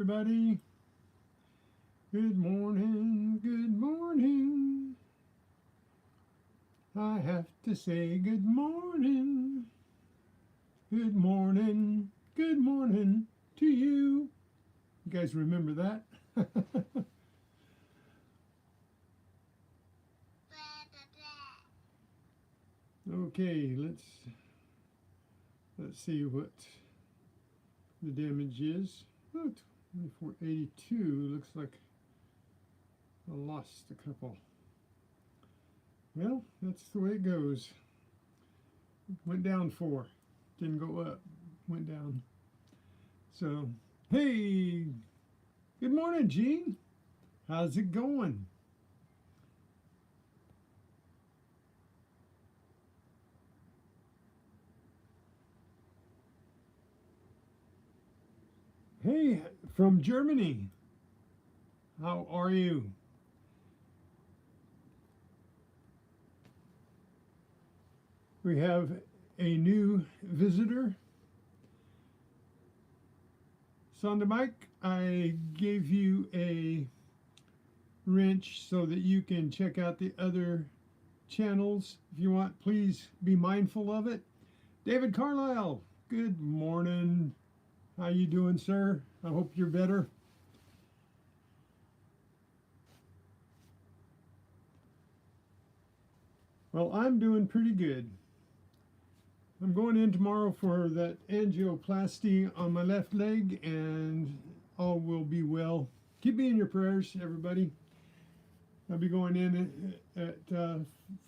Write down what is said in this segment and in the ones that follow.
Everybody, good morning, good morning. I have to say good morning to you. You guys remember that? Okay, let's see what the damage is. Oh, 2482 looks like I lost a couple. Well, that's the way it goes. Went down 4, didn't go up, went down. So, hey, good morning, Gene. How's it going? Hey, from Germany. How are you? We have a new visitor. Sonda Mike, I gave you a wrench so that you can check out the other channels. If you want, please be mindful of it. David Carlisle, good morning. How you doing, sir? I hope you're better. Well, I'm doing pretty good. I'm going in tomorrow for that angioplasty on my left leg, and all will be well. Keep me in your prayers, everybody. I'll be going in at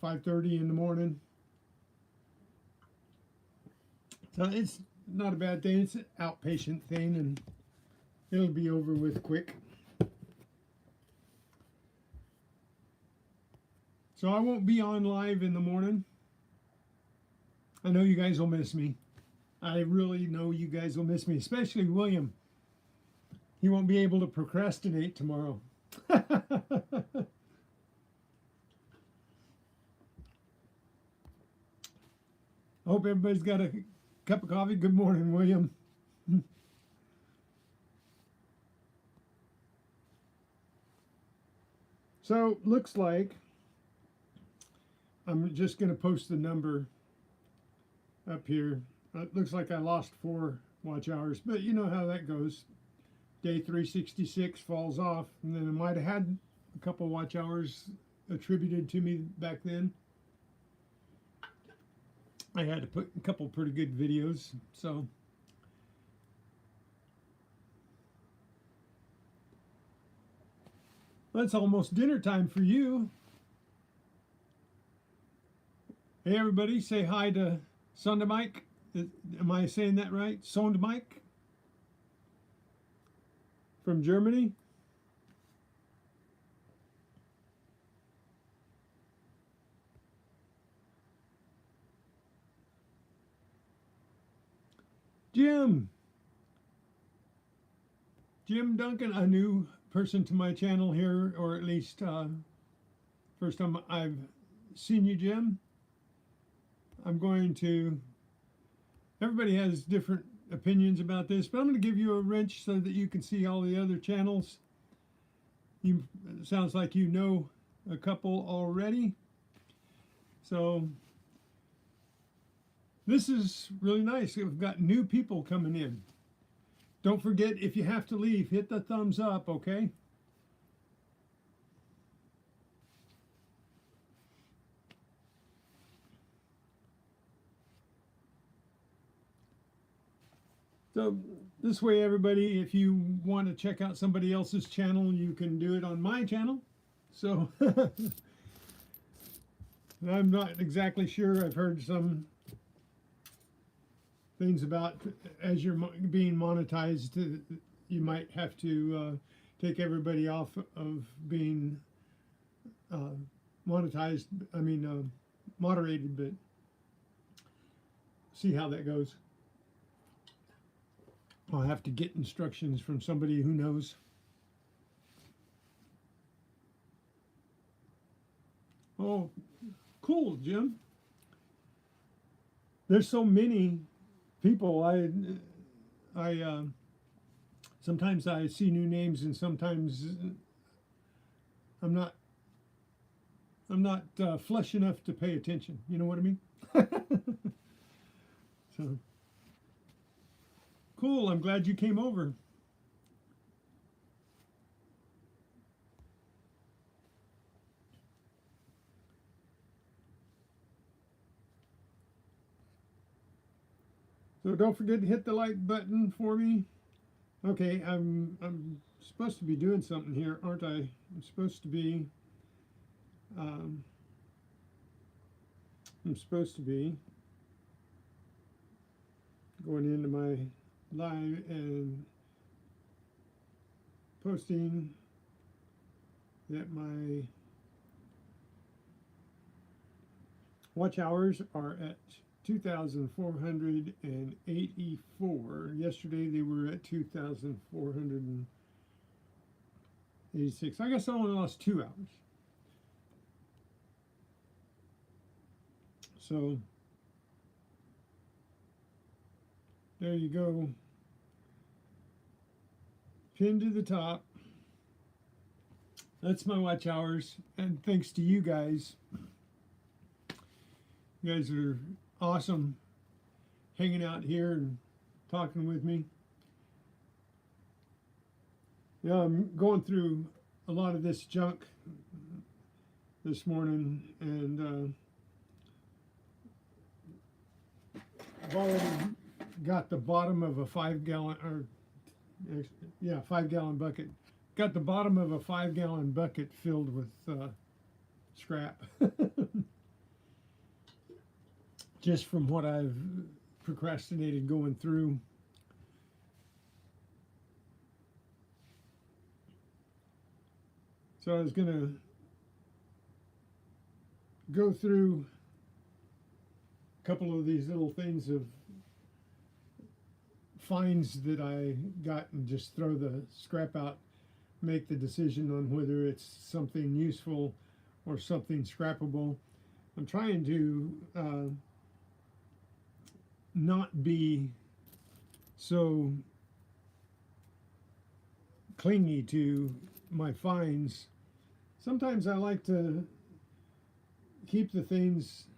5:30 in the morning. So it's not a bad thing. It's an outpatient thing, and it'll be over with quick. So I won't be on live in the morning. I know you guys will miss me. I really know you guys will miss me, especially William. He won't be able to procrastinate tomorrow. I hope everybody's got a cup of coffee. Good morning, William. So looks like I'm just going to post the number up here. It looks like I lost 4 watch hours, but you know how that goes. Day 366 falls off, and then I might have had a couple watch hours attributed to me back then. I had to put a couple pretty good videos, so that's almost dinner time for you. Hey everybody, say hi to Sonda Mike. Am I saying that right? Sonda Mike from Germany. Jim Duncan, a new person to my channel here, or at least first time I've seen you, Jim. I'm going to, everybody has different opinions about this, but I'm going to give you a wrench so that you can see all the other channels. You sounds like you know a couple already. So this is really nice. We've got new people coming in. Don't forget, if you have to leave, hit the thumbs up, okay? So this way, everybody, if you want to check out somebody else's channel, you can do it on my channel. So I'm not exactly sure. I've heard some things about as you're being monetized, you might have to take everybody off of being monetized. I mean, moderated, but see how that goes. I'll have to get instructions from somebody who knows. Oh, cool, Jim. There's so many people. I Sometimes I see new names, and sometimes I'm not flesh enough to pay attention. You know what I mean? So cool. I'm glad you came over. So don't forget to hit the like button for me. Okay, I'm supposed to be doing something here, aren't I? I'm supposed to be um, I'm supposed to be going into my live and posting that my watch hours are at 2,484. Yesterday they were at 2,486. I guess I only lost 2 hours. So there you go. Pinned to the top. That's my watch hours. And thanks to you guys. You guys are awesome hanging out here and talking with me. Yeah, I'm going through a lot of this junk this morning, and I've already got the bottom of a 5-gallon, or 5-gallon bucket. Got the bottom of a 5-gallon bucket filled with scrap. Just from what I've procrastinated going through. So I was going to go through a couple of these little things of finds that I got and just throw the scrap out, make the decision on whether it's something useful or something scrappable. I'm trying to not be so clingy to my finds. Sometimes I like to keep the things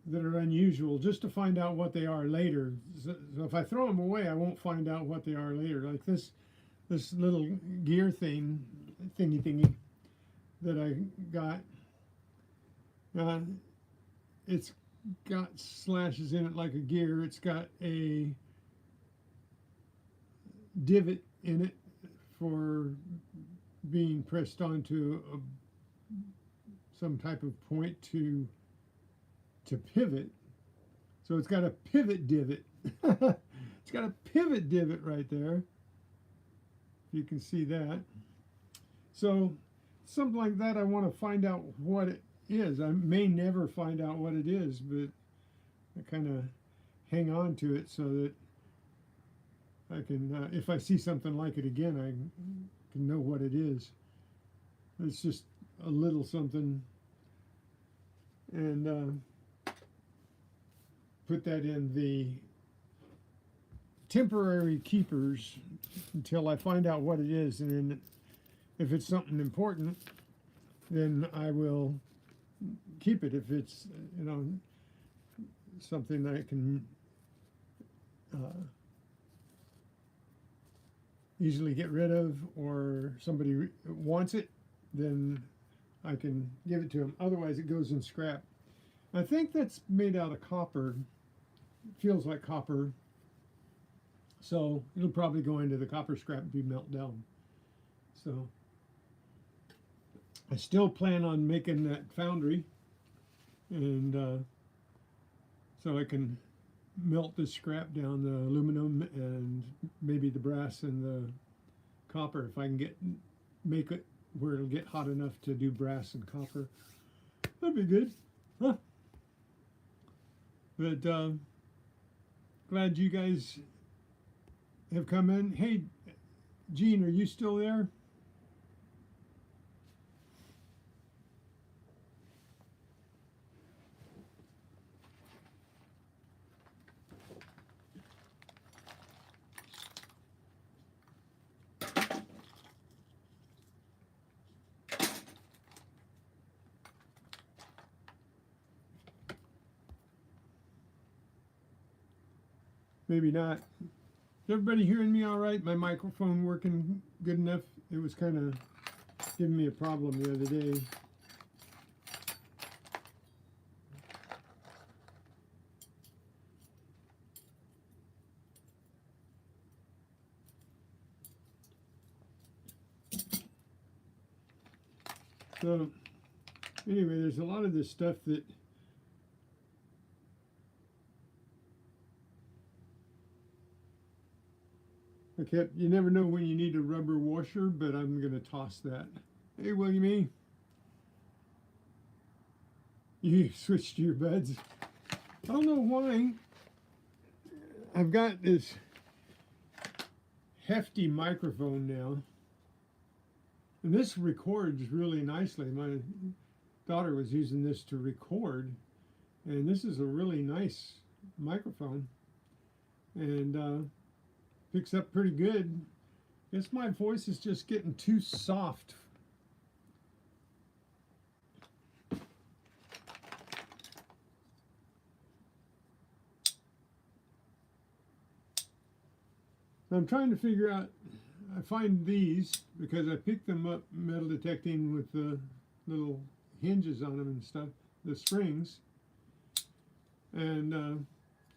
that are unusual just to find out what they are later. So if I throw them away, I won't find out what they are later. Like this little gear thingy that I got. It's got slashes in it like a gear. It's got a divot in it for being pressed onto some type of point to pivot. So it's got a pivot divot. It's got a pivot divot right there. You can see that. So something like that, I want to find out what it is. I may never find out what it is, but I kind of hang on to it so that I can, if I see something like it again, I can know what it is. It's just a little something, and put that in the temporary keepers until I find out what it is, and then if it's something important, then I will keep it. If it's, something that I can easily get rid of, or somebody wants it, then I can give it to them. Otherwise it goes in scrap. I think that's made out of copper. It feels like copper, so it'll probably go into the copper scrap and be melted down. So I still plan on making that foundry, and so I can melt the scrap down, the aluminum and maybe the brass and the copper, if I can make it where it'll get hot enough to do brass and copper. That'd be good, huh? But glad you guys have come in. Hey, Gene, are you still there? maybe not. Is everybody hearing me all right? My microphone working good enough? It was kind of giving me a problem the other day. So anyway, there's a lot of this stuff that you never know when you need a rubber washer, but I'm going to toss that. Hey, William, you switched to your buds. I don't know why. I've got this hefty microphone now. And this records really nicely. My daughter was using this to record. And this is a really nice microphone. And picks up pretty good. Guess my voice is just getting too soft. I'm trying to figure out, I find these because I picked them up metal detecting with the little hinges on them and stuff, the springs. And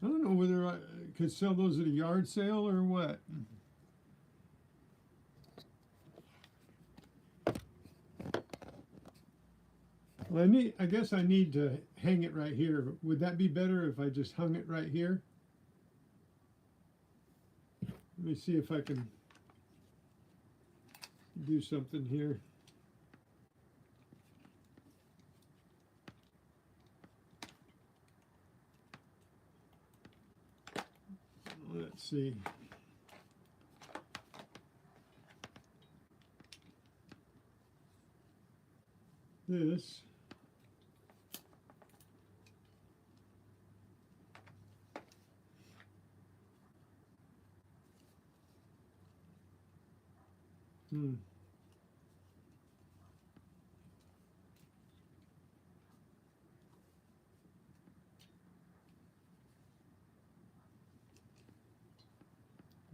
I don't know whether I could sell those at a yard sale or what. Well, I guess I need to hang it right here. Would that be better if I just hung it right here? Let me see if I can do something here. Let's see. This. I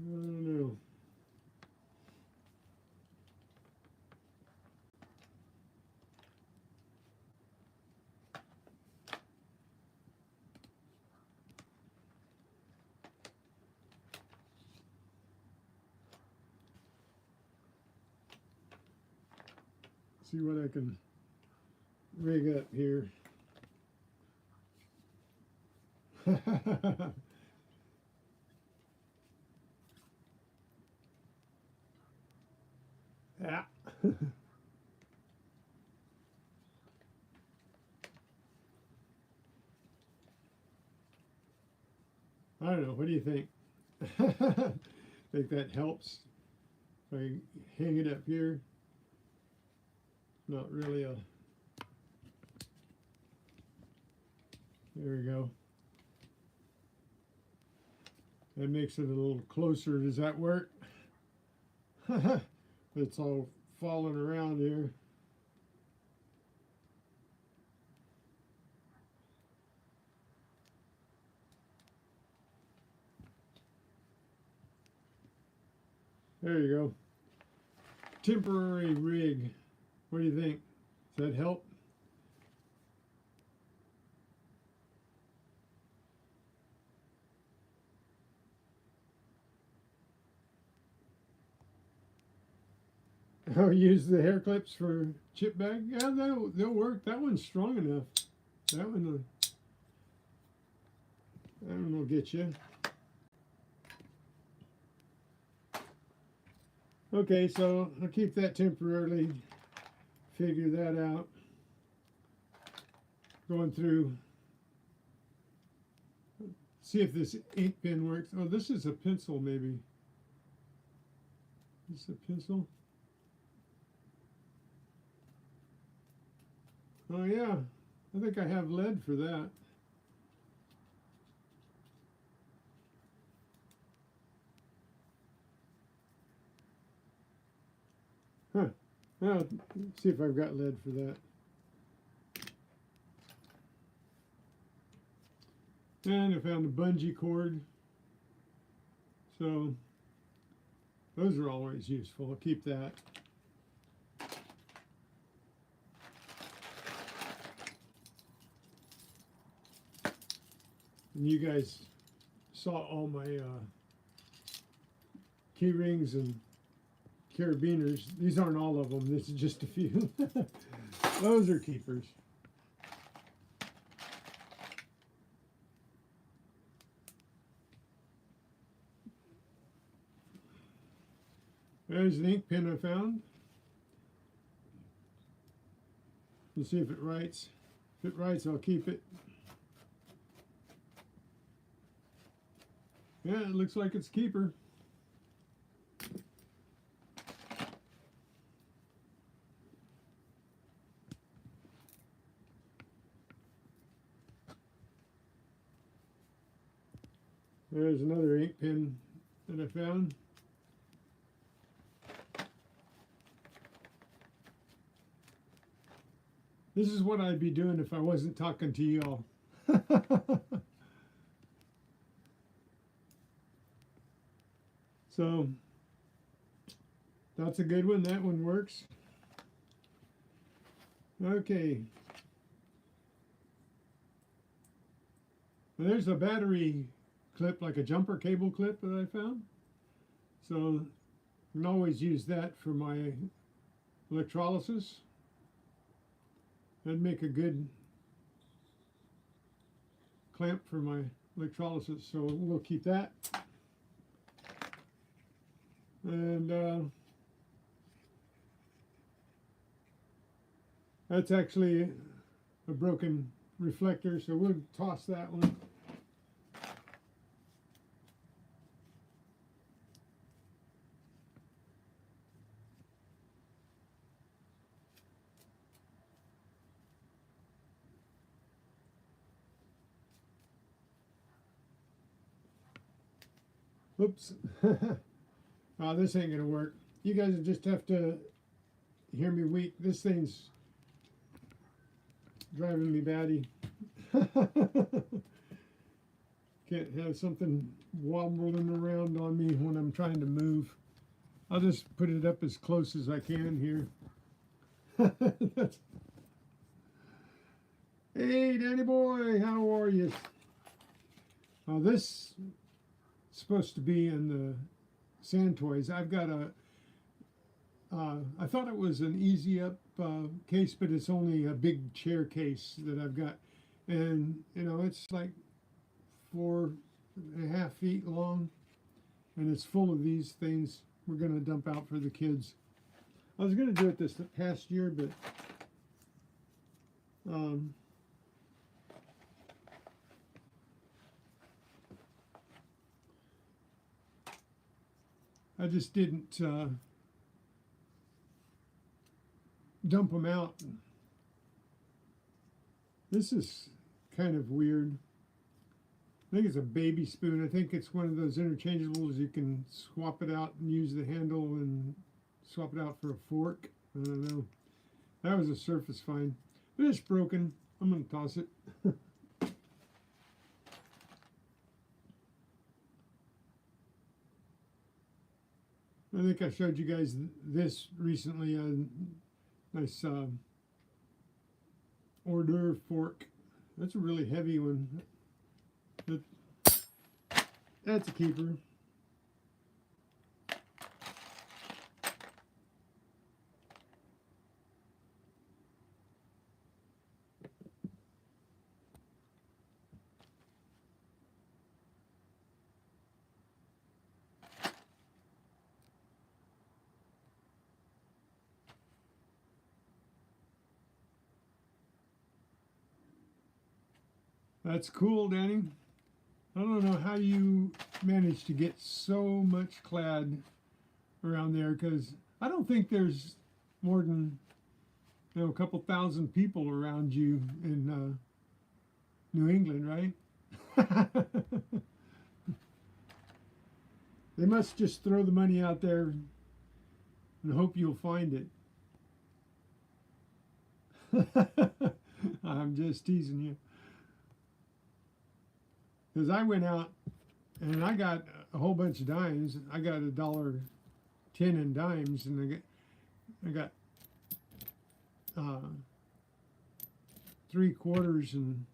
don't know. See what I can rig up here. Yeah. I don't know. What do you think? Think that helps? If I hang it up here. Not really a. There we go. That makes it a little closer. Does that work? It's all falling around here. There you go. Temporary rig. What do you think? Does that help? Oh, use the hair clips for chip bag? Yeah, they'll work. That one's strong enough. That one will get you. Okay, so I'll keep that temporarily. Figure that out. Going through. See if this ink pen works. Oh, this is a pencil maybe. Is this a pencil? Oh yeah, I think I have lead for that. Huh. Well, see if I've got lead for that. And I found a bungee cord. So those are always useful. I'll keep that. And you guys saw all my key rings and carabiners. These aren't all of them. This is just a few. Those are keepers. There's an ink pen I found. Let's see if it writes. If it writes, I'll keep it. Yeah, it looks like it's a keeper. There's another ink pen that I found. This is what I'd be doing if I wasn't talking to you all. So that's a good one. That one works. Okay. Well, there's a battery clip, like a jumper cable clip that I found. So I can always use that for my electrolysis. That'd make a good clamp for my electrolysis. So we'll keep that. And that's actually a broken reflector, so we'll toss that one. Oops. Oh, this ain't gonna work. You guys just have to hear me weak. This thing's driving me batty. Can't have something wobbling around on me when I'm trying to move. I'll just put it up as close as I can here. Hey, Danny boy, how are you? Now this is supposed to be in the sand toys. I've got a, I thought it was an easy up case, but it's only a big chair case that I've got. And, you know, it's like 4.5 feet long, and it's full of these things we're going to dump out for the kids. I was going to do it this past year, but I just didn't dump them out. This is kind of weird. I think it's a baby spoon. I think it's one of those interchangeables. You can swap it out and use the handle and swap it out for a fork. I don't know. That was a surface find. But it's broken. I'm going to toss it. I think I showed you guys this recently, a nice hors d'oeuvre fork. That's a really heavy one. That's a keeper. That's cool, Danny. I don't know how you managed to get so much clad around there, because I don't think there's more than, you know, a couple thousand people around you in New England, right? They must just throw the money out there and hope you'll find it. I'm just teasing you. Because I went out and I got a whole bunch of dimes. I got $1.10 in dimes, and I got 3 quarters and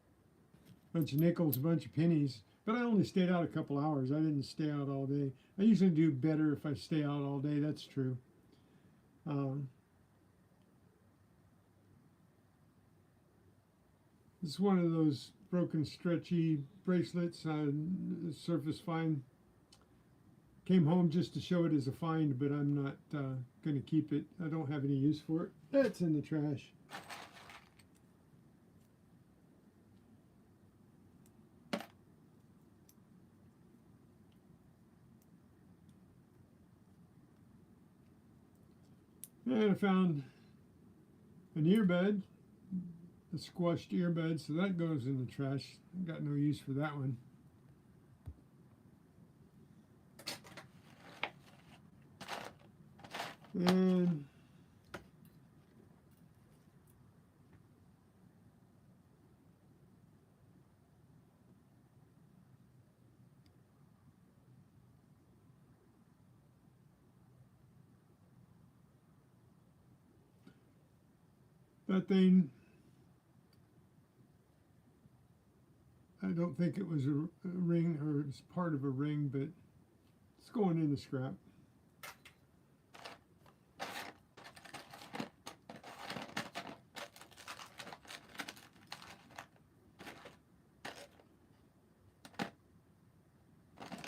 a bunch of nickels, a bunch of pennies. But I only stayed out a couple hours. I didn't stay out all day. I usually do better if I stay out all day. That's true. It's one of those broken, stretchy bracelets. Surface fine. Came home just to show it as a find, but I'm not going to keep it. I don't have any use for it. That's in the trash. And I found an earbud, a squashed earbud, so that goes in the trash. I got no use for that one. And that thing, I don't think it was a ring, or it's part of a ring, but it's going in the scrap.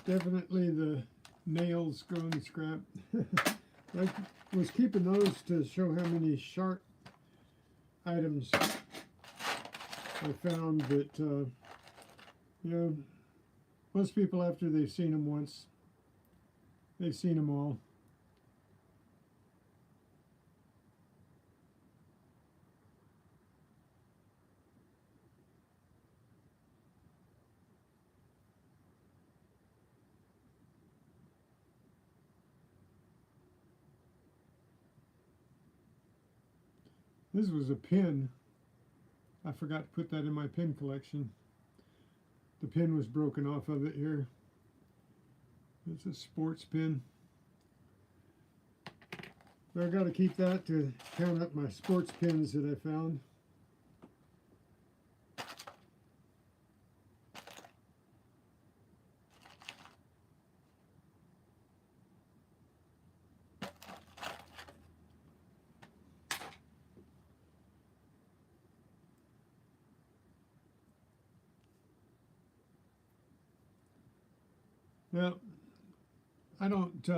Definitely the nails go in the scrap. I was keeping those to show how many sharp items I found, but you know, most people, after they've seen them once, they've seen them all. This was a pin. I forgot to put that in my pin collection. The pin was broken off of it here. It's a sports pin. So I got to keep that to count up my sports pins that I found. Now, I don't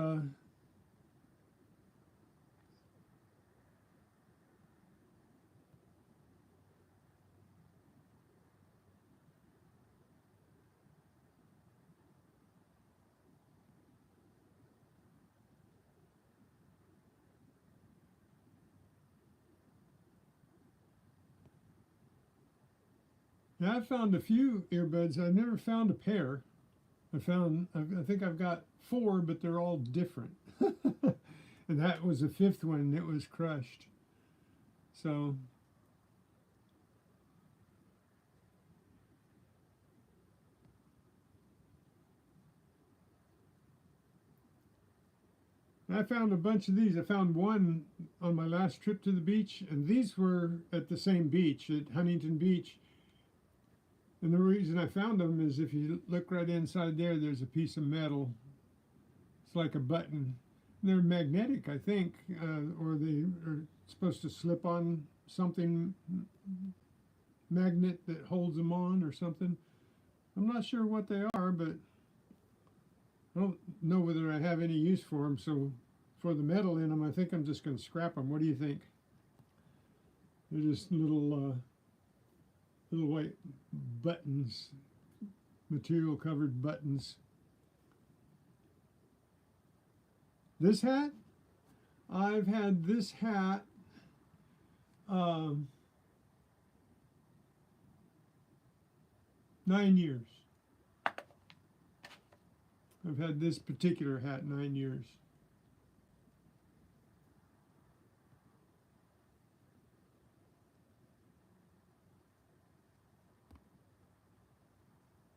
I found a few earbuds. I've never found a pair. I think I've got 4, but they're all different. And that was the 5th one. It was crushed. So I found a bunch of these. I found one on my last trip to the beach, and these were at the same beach, at Huntington Beach. And the reason I found them is if you look right inside there, there's a piece of metal. It's like a button. They're magnetic, I think, or they are supposed to slip on something, magnet that holds them on or something. I'm not sure what they are, but I don't know whether I have any use for them. So for the metal in them, I think I'm just going to scrap them. What do you think? They're just little white buttons, material covered buttons. This hat, I've had this hat 9 years. I've had this particular hat 9 years.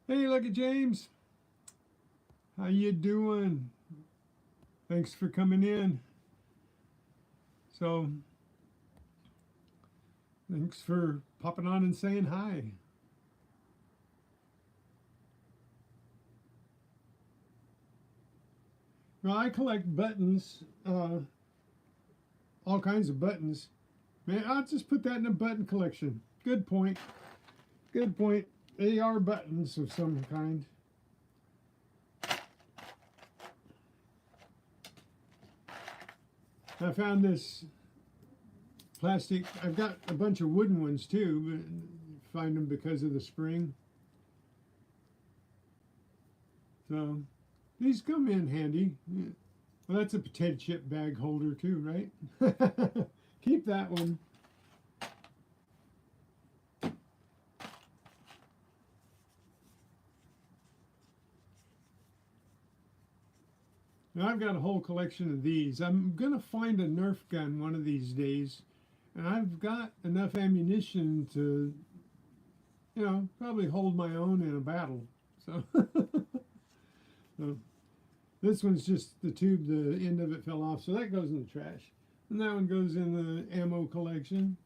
Hey, look at James. How you doing? Thanks for coming in. So, thanks for popping on and saying hi. Well, I collect buttons, all kinds of buttons. Man, I'll just put that in a button collection. Good point. Good point. They are buttons of some kind. I found this plastic. I've got a bunch of wooden ones too, but find them because of the spring. So these come in handy. Well, that's a potato chip bag holder too, right? Keep that one. Now I've got a whole collection of these. I'm going to find a Nerf gun one of these days. And I've got enough ammunition to, probably hold my own in a battle. So, so this one's just the tube, the end of it fell off. So that goes in the trash. And that one goes in the ammo collection.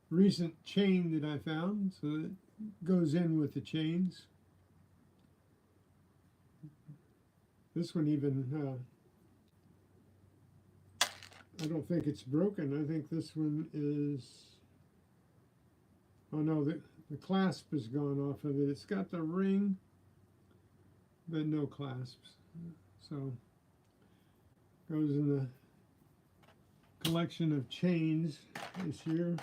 Recent chain that I found, so it goes in with the chains. This one even, I don't think it's broken. I think this one is, oh no, the clasp has gone off of it. It's got the ring, but no clasps. So, goes in the collection of chains this year.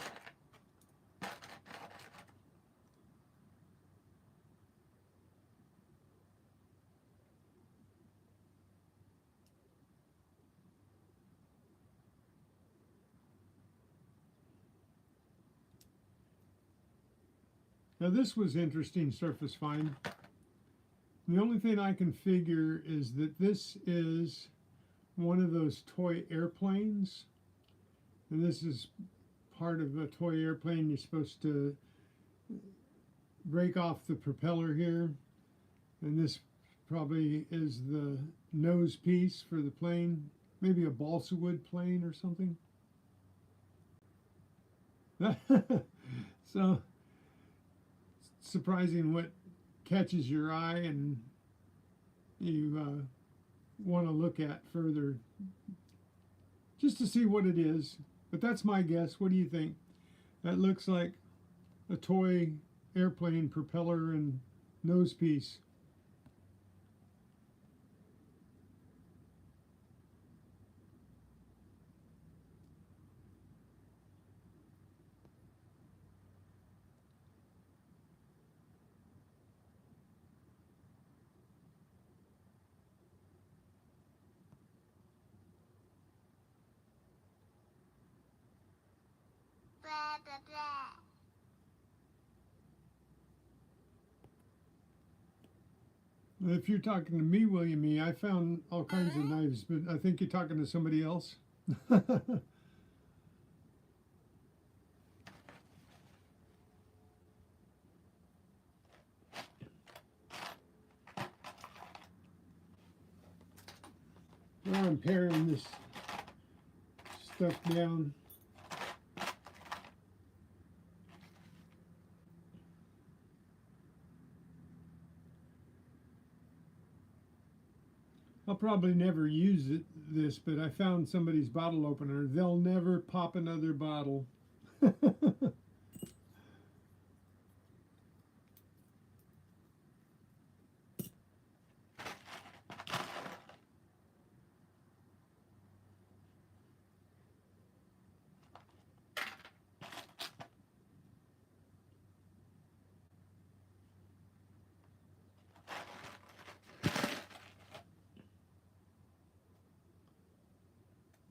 Now this was interesting surface find. The only thing I can figure is that this is one of those toy airplanes. And this is part of a toy airplane. You're supposed to break off the propeller here. And this probably is the nose piece for the plane. Maybe a balsa wood plane or something. So, surprising what catches your eye and you want to look at further just to see what it is. But that's my guess. What do you think? That looks like a toy airplane propeller and nose piece. If you're talking to me, William E., I found all kinds of knives, but I think you're talking to somebody else. Now I'm paring this stuff down. I'll probably never use this, but I found somebody's bottle opener. They'll never pop another bottle.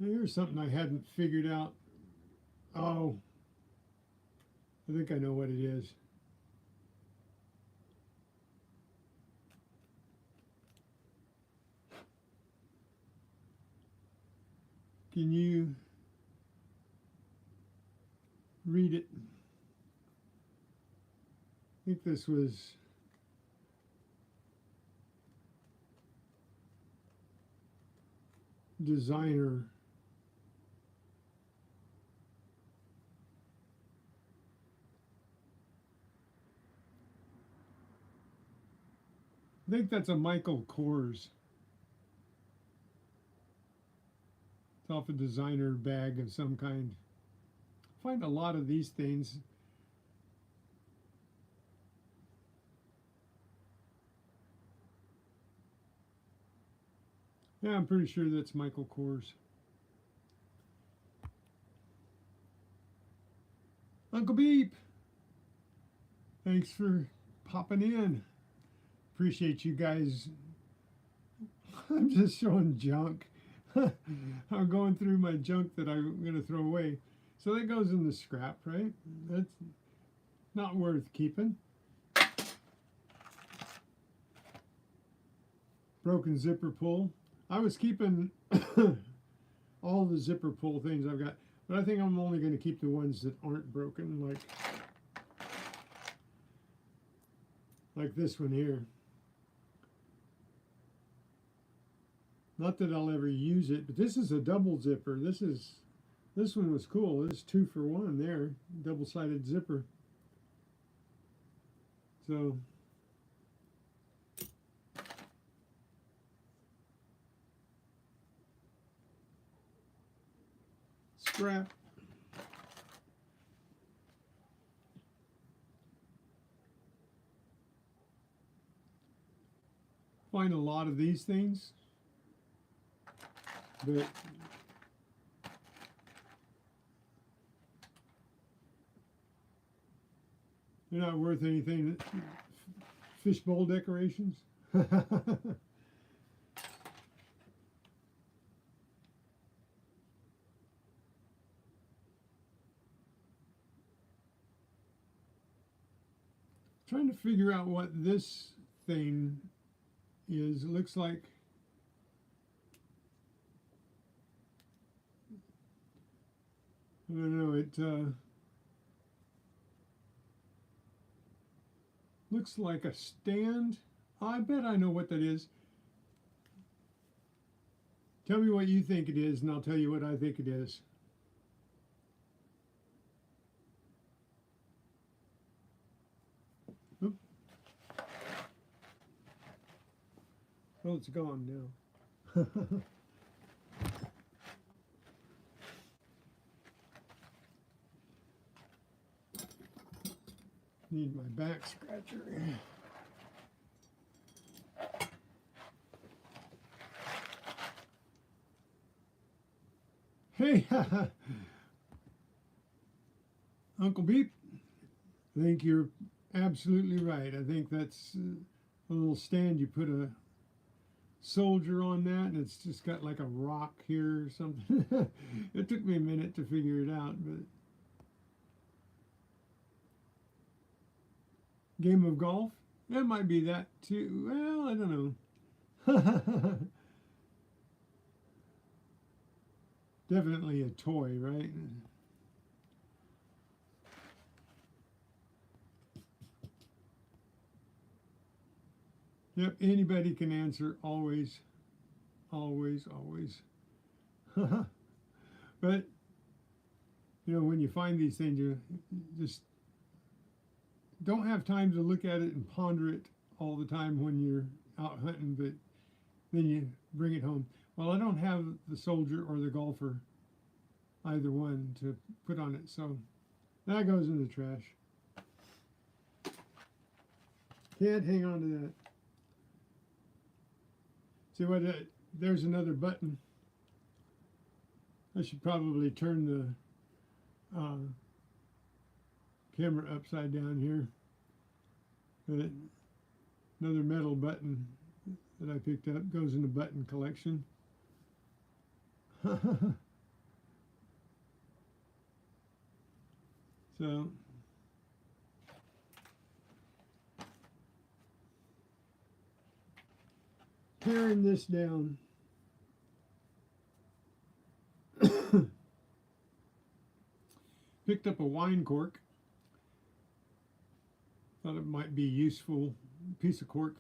Here's something I hadn't figured out. Oh, I think I know what it is. Can you read it? I think this was designer. I think that's a Michael Kors. It's off a designer bag of some kind. I find a lot of these things. Yeah, I'm pretty sure that's Michael Kors. Uncle Beep, thanks for popping in. Appreciate you guys. I'm just showing junk. I'm going through my junk that I'm going to throw away. So that goes in the scrap, right? That's not worth keeping. Broken zipper pull. I was keeping all the zipper pull things I've got, but I think I'm only going to keep the ones that aren't broken, like this one here. Not that I'll ever use it, but this is a double zipper. This one was cool. This is 2 for 1 there, double-sided zipper. So scrap. Find a lot of these things, but they're not worth anything. Fishbowl decorations. Trying to figure out what this thing is. It looks like I don't know. It looks like a stand. I bet I know what that is. Tell me what you think it is, and I'll tell you what I think it is. Oop. Oh, it's gone now. Need my back scratcher. Hey, Uncle Beep, I think you're absolutely right. I think that's a little stand. You put a soldier on that, and it's just got like a rock here or something. It took me a minute to figure it out, but game of golf? That might be that too. Well, I don't know. Definitely a toy, right? Yep, anybody can answer, always, always, always. But, you know, when you find these things, you just don't have time to look at it and ponder it all the time when you're out hunting, but then you bring it home. Well, I don't have the soldier or the golfer, either one, to put on it, so that goes in the trash. Can't hang on to that. See what? There's another button. I should probably turn the camera upside down here. But another metal button that I picked up goes in the button collection. So tearing this down. Picked up a wine cork. Thought it might be useful. A piece of cork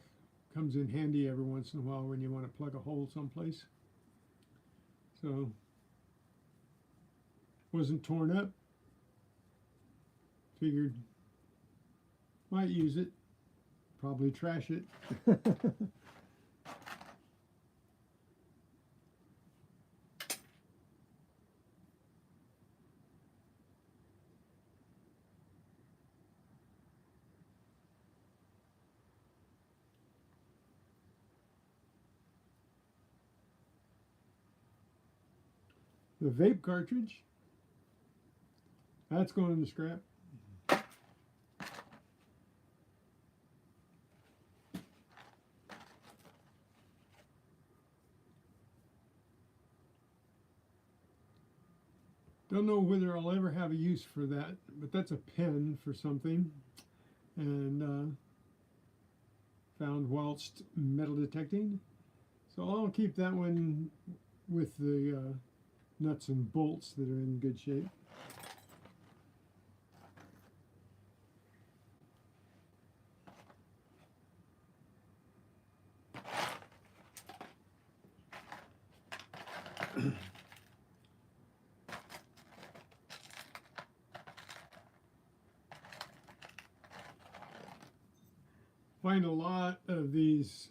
comes in handy every once in a while when you want to plug a hole someplace. So, wasn't torn up. Figured might use it. Probably trash it. The vape cartridge, that's going in the scrap. Don't know whether I'll ever have a use for that, but that's a pen for something. And found whilst metal detecting. So I'll keep that one with the nuts and bolts that are in good shape. Find a lot of these.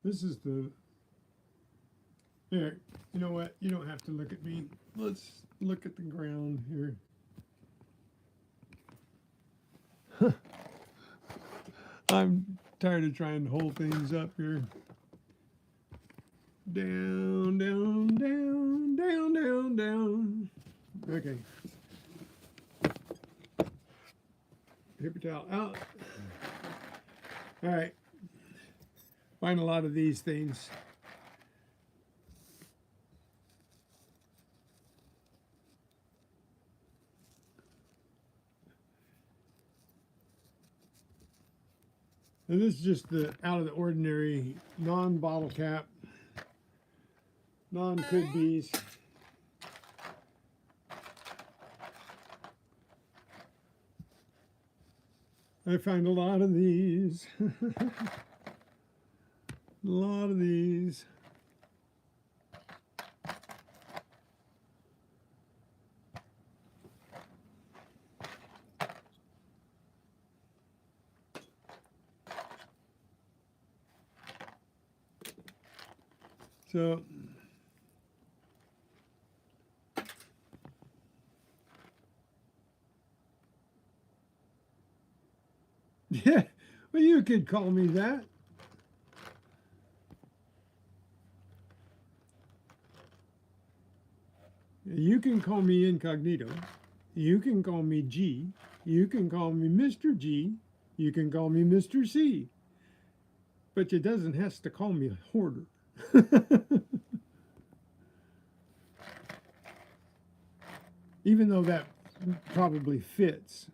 This is the. Here, you know what? You don't have to look at me. Let's look at the ground here. I'm tired of trying to hold things up here. Down, down, down, down, down, down. Okay. Paper towel out. All right. Find a lot of these things. And this is just the out of the ordinary, non-bottle cap, non-could-be's. I find a lot of these. A lot of these. So yeah, well, you could call me that. You can call me Incognito. You can call me G. You can call me Mr. G. You can call me Mr. C. But you doesn't have to call me Hoarder. Even though that probably fits.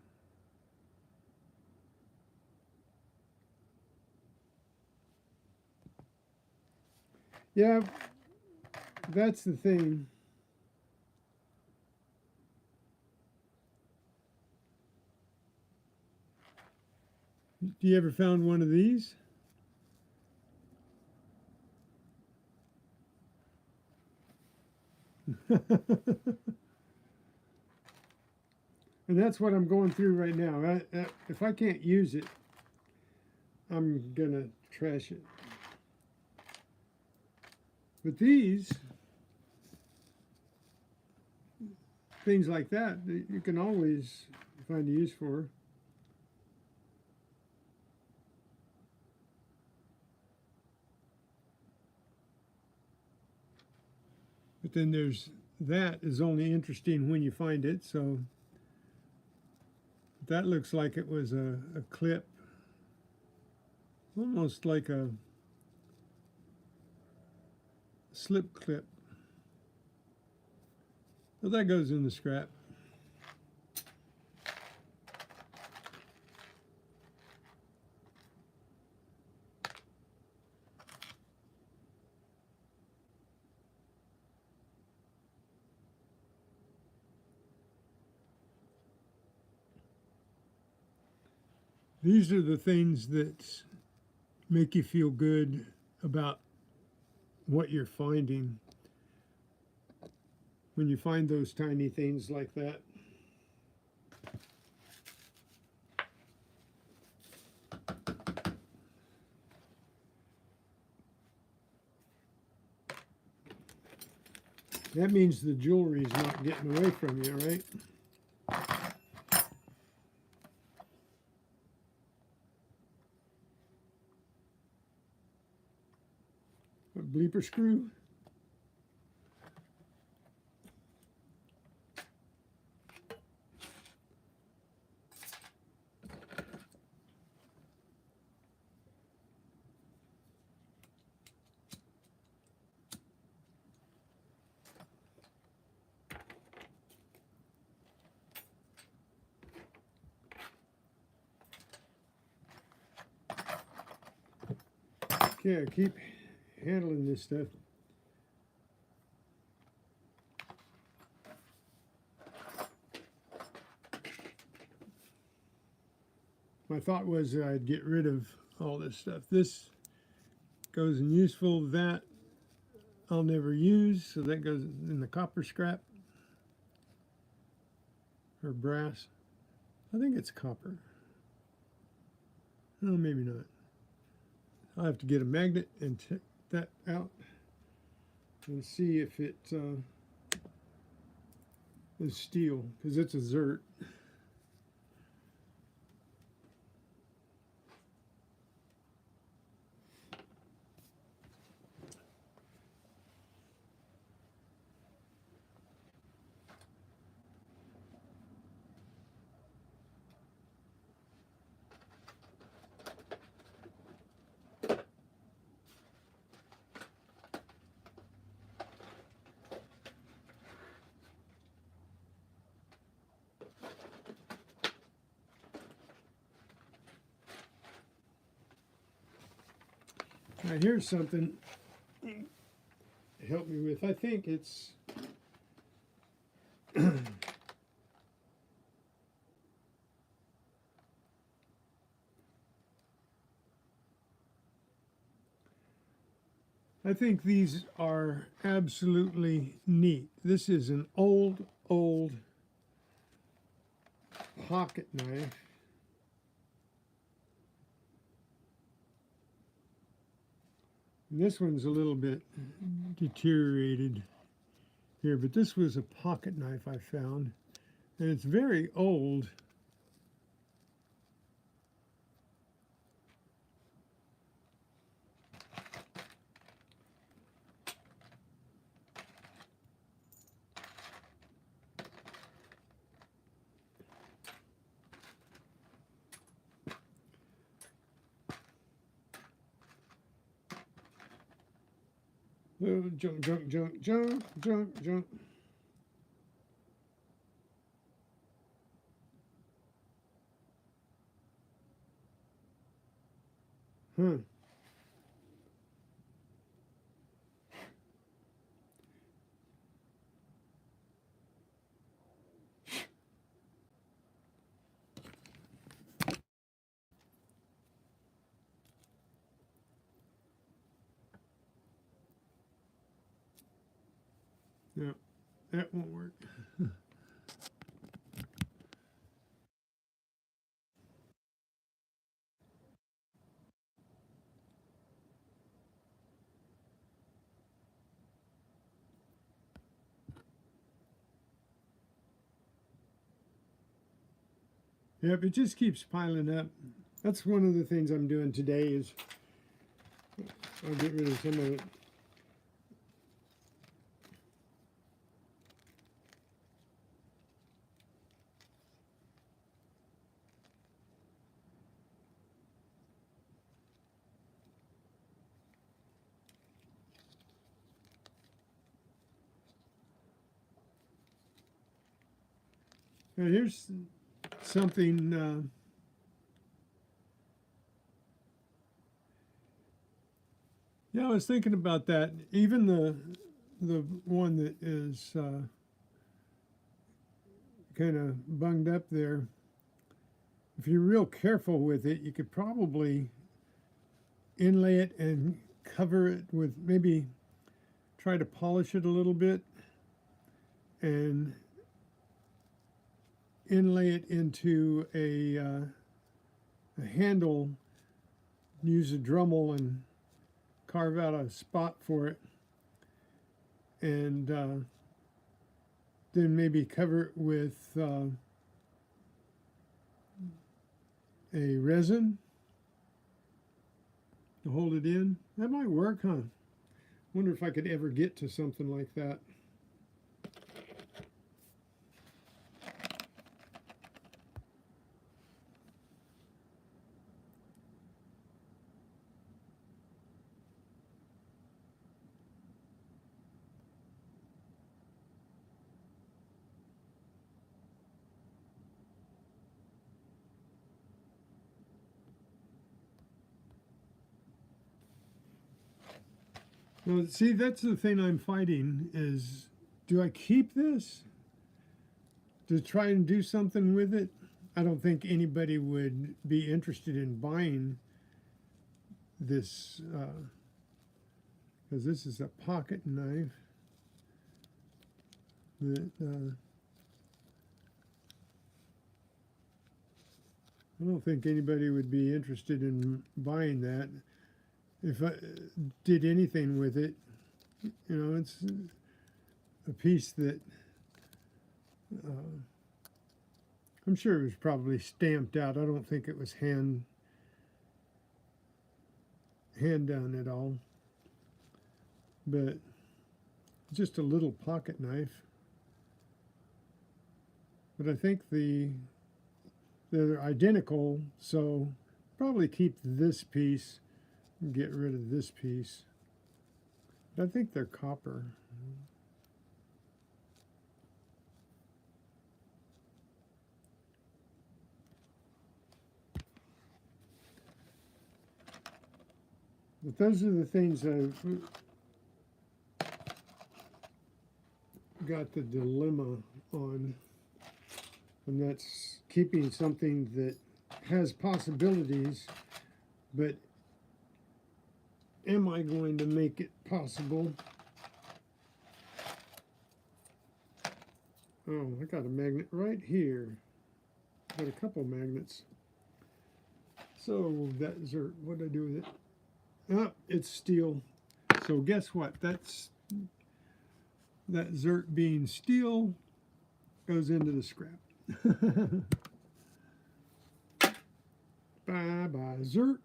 Yeah, that's the thing. Do you ever found one of these? And that's what I'm going through right now. If I can't use it, I'm gonna trash it. But these, things like that, you can always find a use for. But then there's that is only interesting when you find it. So that looks like it was a clip, almost like a slip clip. Well, that goes in the scrap. These are the things that make you feel good about what you're finding when you find those tiny things like that. That means the jewelry is not getting away from you, right? A bleeper screw. Okay, I keep handling this stuff. My thought was that I'd get rid of all this stuff. This goes in useful, that I'll never use, so that goes in the copper scrap or brass. I think it's copper. No, maybe not. I'll have to get a magnet and take that out and see if it is steel, because it's a zert. Now here's something to help me with. I think it's I think these are absolutely neat. This is an old pocket knife. And this one's a little bit deteriorated here, but this was a pocket knife I found, and it's very old. Oh, jump, jump, jump, jump, jump, jump. Huh. No, that won't work. Yep, it just keeps piling up. That's one of the things I'm doing today is I'll get rid of some of it. Now here's something yeah, I was thinking about that. Even the one that is kind of bunged up there, if you're real careful with it, you could probably inlay it and cover it with, maybe try to polish it a little bit and inlay it into a handle, use a Dremel and carve out a spot for it, and then maybe cover it with a resin to hold it in. That might work, huh? Wonder if I could ever get to something like that. Well, see, that's the thing I'm fighting is, do I keep this to try and do something with it? I don't think anybody would be interested in buying this, because this is a pocket knife that I don't think anybody would be interested in buying that. If I did anything with it, you know, it's a piece that I'm sure it was probably stamped out. I don't think it was hand done at all, but just a little pocket knife. But I think they're identical, so probably keep this piece. Get rid of this piece. But I think they're copper. But those are the things I've got the dilemma on, and that's keeping something that has possibilities, but am I going to make it possible? Oh, I got a magnet right here. Got a couple magnets. So that dessert, what did I do with it? Oh, it's steel. So guess what? That dessert being steel goes into the scrap. Bye-bye, dessert.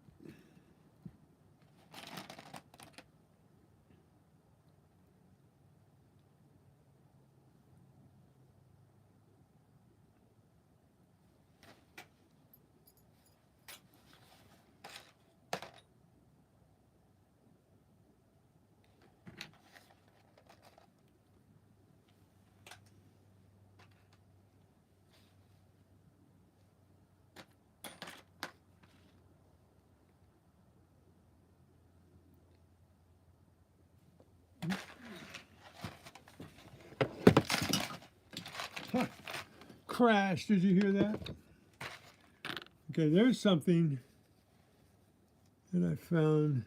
Huh. Crash, did you hear that? Okay, there's something that I found.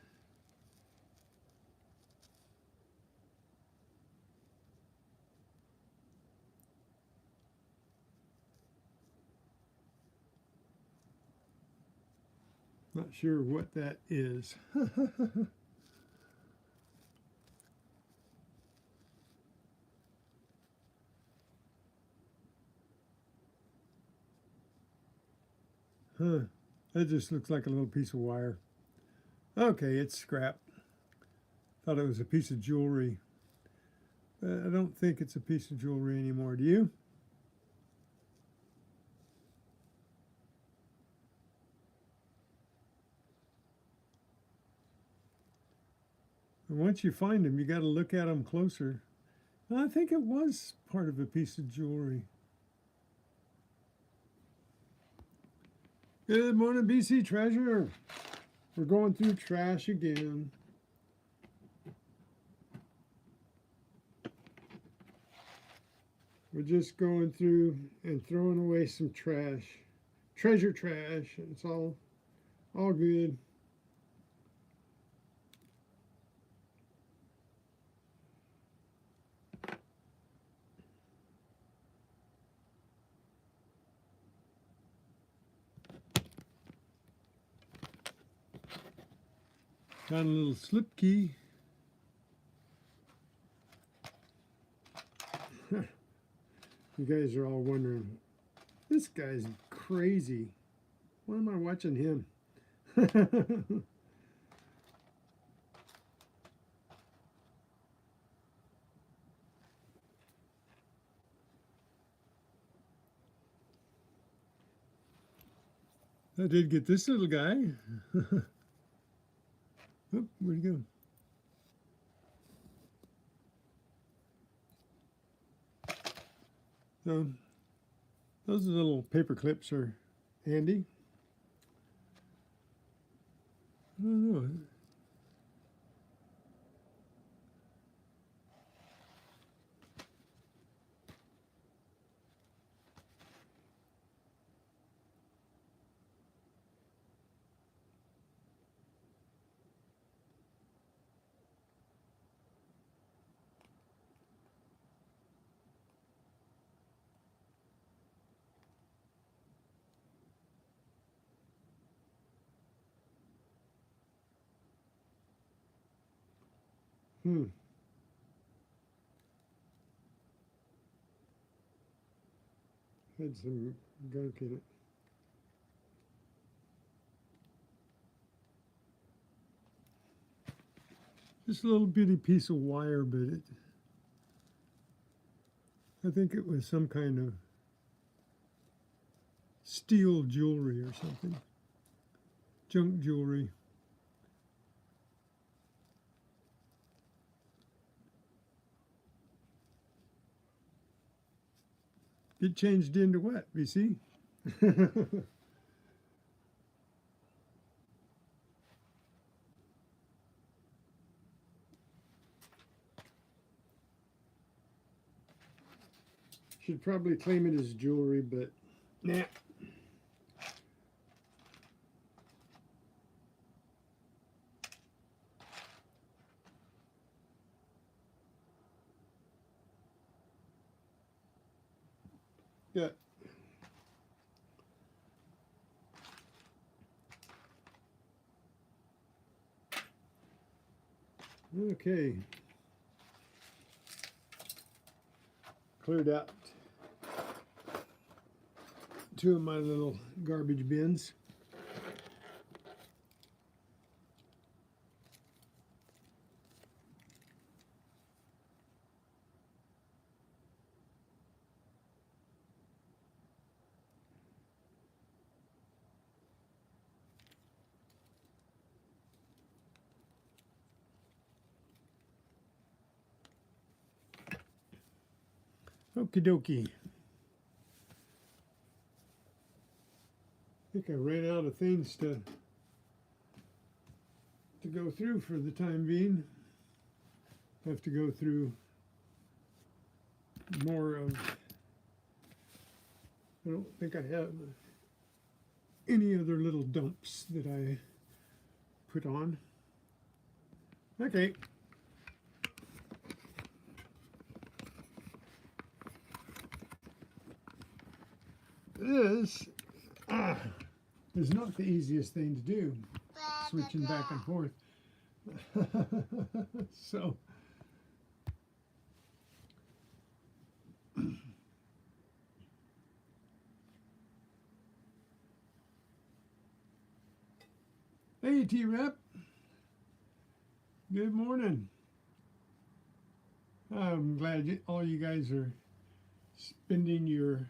Not sure what that is. Huh. That just looks like a little piece of wire. Okay, it's scrap. Thought it was a piece of jewelry. But I don't think it's a piece of jewelry anymore. Do you? And once you find them, you got to look at them closer. I think it was part of a piece of jewelry. Good morning, BC Treasure. We're going through trash again. We're just going through and throwing away some trash. treasure trash. It's all good. Got a little slip key. You guys are all wondering, this guy's crazy. Why am I watching him? I did get this little guy. Oh, where'd he go? So, those little paper clips are handy. I don't know. Had some gunk in it. Just a little bitty piece of wire, but I think it was some kind of steel jewelry or something. Junk jewelry. It changed into what, BC? Should probably claim it as jewelry, but nah. Yeah. Okay. Cleared out 2 of my little garbage bins. Okie dokie. I think I ran out of things to go through for the time being. I have to go through more of, I don't think I have any other little dumps that I put on. Okay. This is not the easiest thing to do, switching back and forth. So, hey T-Rep, good morning. I'm glad all you guys are spending your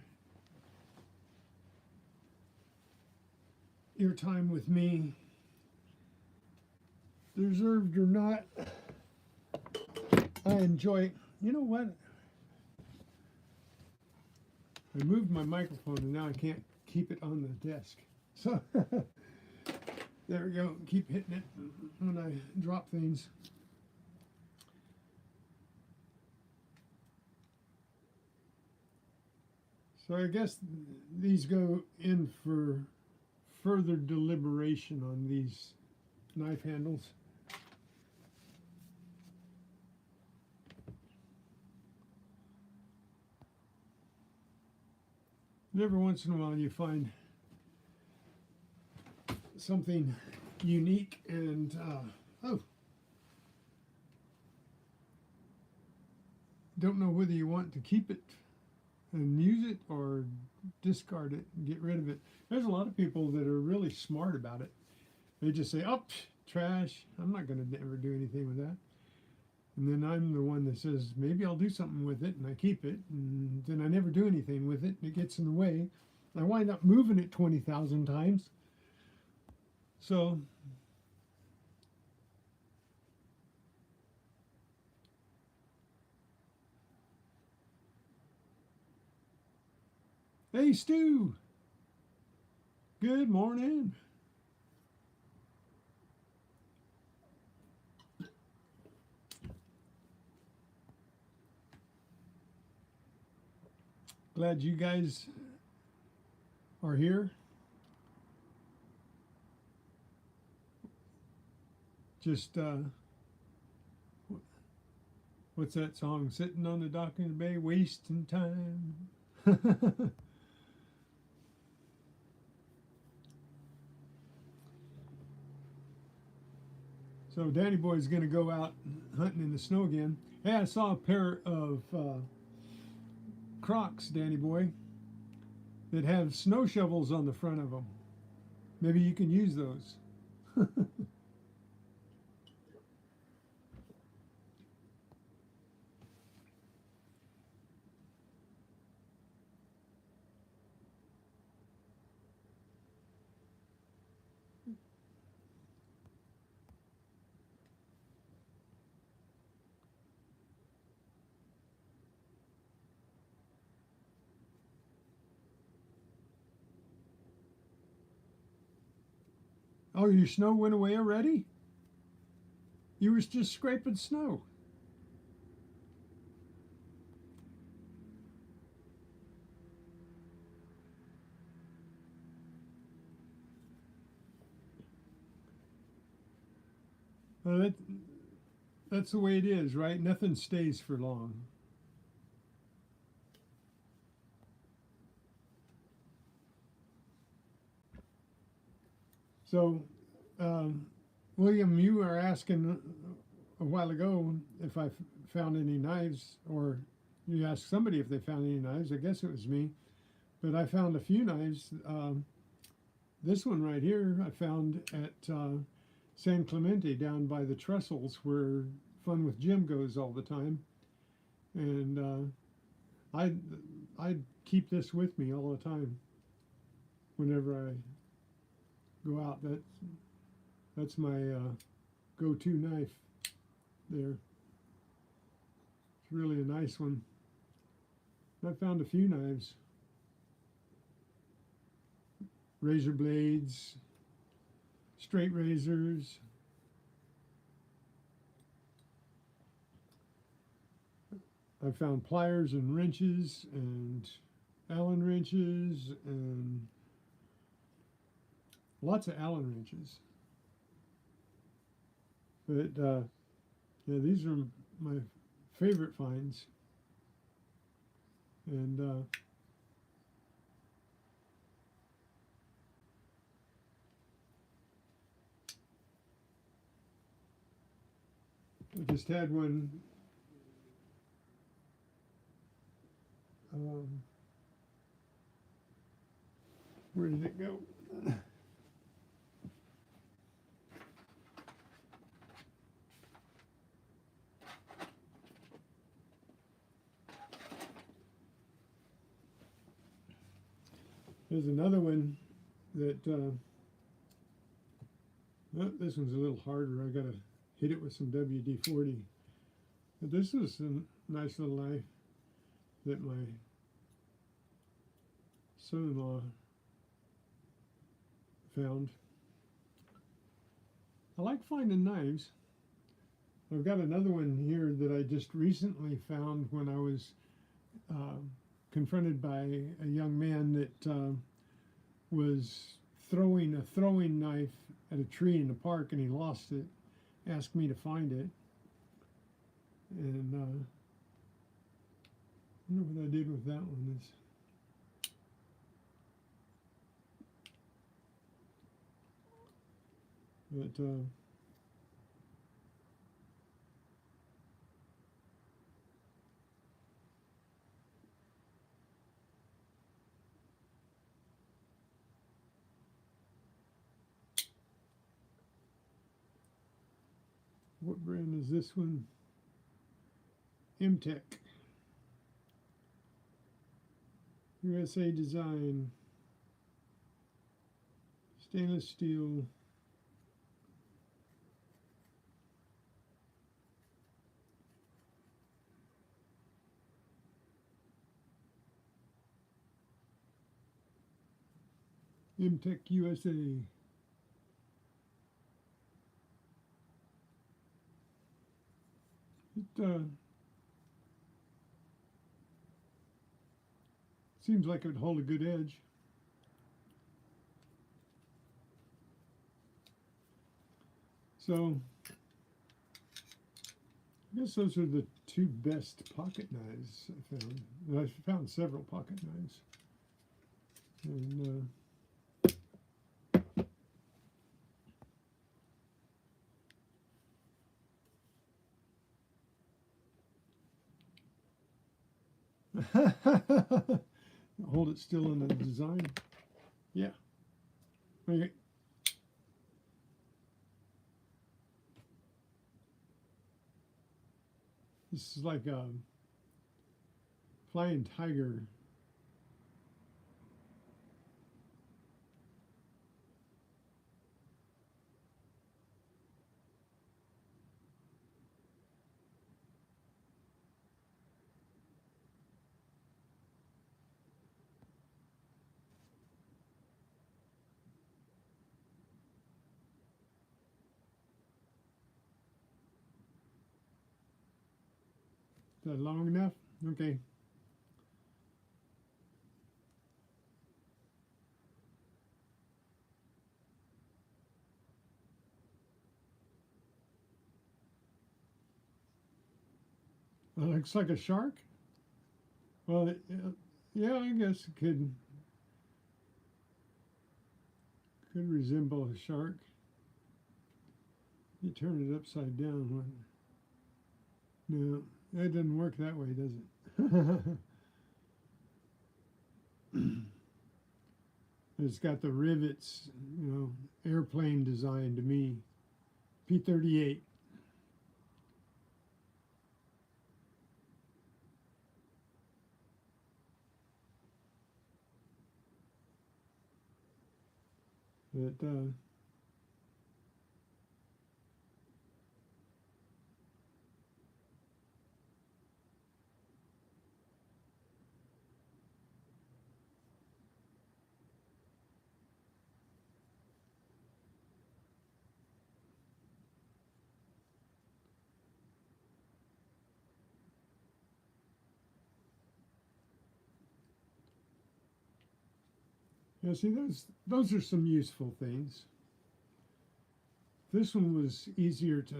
time with me, deserved or not. I enjoy. You know what? I moved my microphone and now I can't keep it on the desk. So there we go. Keep hitting it when I drop things. So I guess these go in for further deliberation on these knife handles. And every once in a while you find something unique and don't know whether you want to keep it and use it or discard it and get rid of it. There's a lot of people that are really smart about it. They just say, oh, trash, I'm not going to ever do anything with that. And then I'm the one that says, maybe I'll do something with it, and I keep it, and then I never do anything with it, and it gets in the way. I wind up moving it 20,000 times. So hey, Stu. Good morning. Glad you guys are here. Just, what's that song? Sitting on the dock in the bay, wasting time. So Danny Boy's going to go out hunting in the snow again. Hey, I saw a pair of Crocs, Danny Boy, that have snow shovels on the front of them. Maybe you can use those. Oh, your snow went away already? You was just scraping snow. Well, that's the way it is, right? Nothing stays for long. So, William, you were asking a while ago if I found any knives, or you asked somebody if they found any knives. I guess it was me, but I found a few knives. This one right here I found at San Clemente down by the trestles where Fun with Jim goes all the time, and I keep this with me all the time whenever I go out. That's my go-to knife there. It's really a nice one. I found a few knives. Razor blades, straight razors. I found pliers and wrenches and Allen wrenches and lots of Allen wrenches. But yeah, these are my favorite finds. And I just had one where did it go? There's another one that oh, this one's a little harder. I gotta hit it with some WD-40. But this is a nice little knife that my son-in-law found. I like finding knives. I've got another one here that I just recently found when I was confronted by a young man that was throwing a throwing knife at a tree in the park, and he lost it. Asked me to find it, and I don't know what I did with that one. But what brand is this one? MTech. USA design. Stainless steel. MTech USA. It seems like it would hold a good edge. So I guess those are the two best pocket knives I found. And I found several pocket knives. And hold it still in the design. Yeah. Okay. This is like a flying tiger. Is that long enough? Okay. It looks like a shark. Well, yeah, I guess it could resemble a shark. You turn it upside down. No, that doesn't work that way, does it? It's got the rivets, you know, airplane design to me. P-38. But yeah, see, those are some useful things. This one was easier to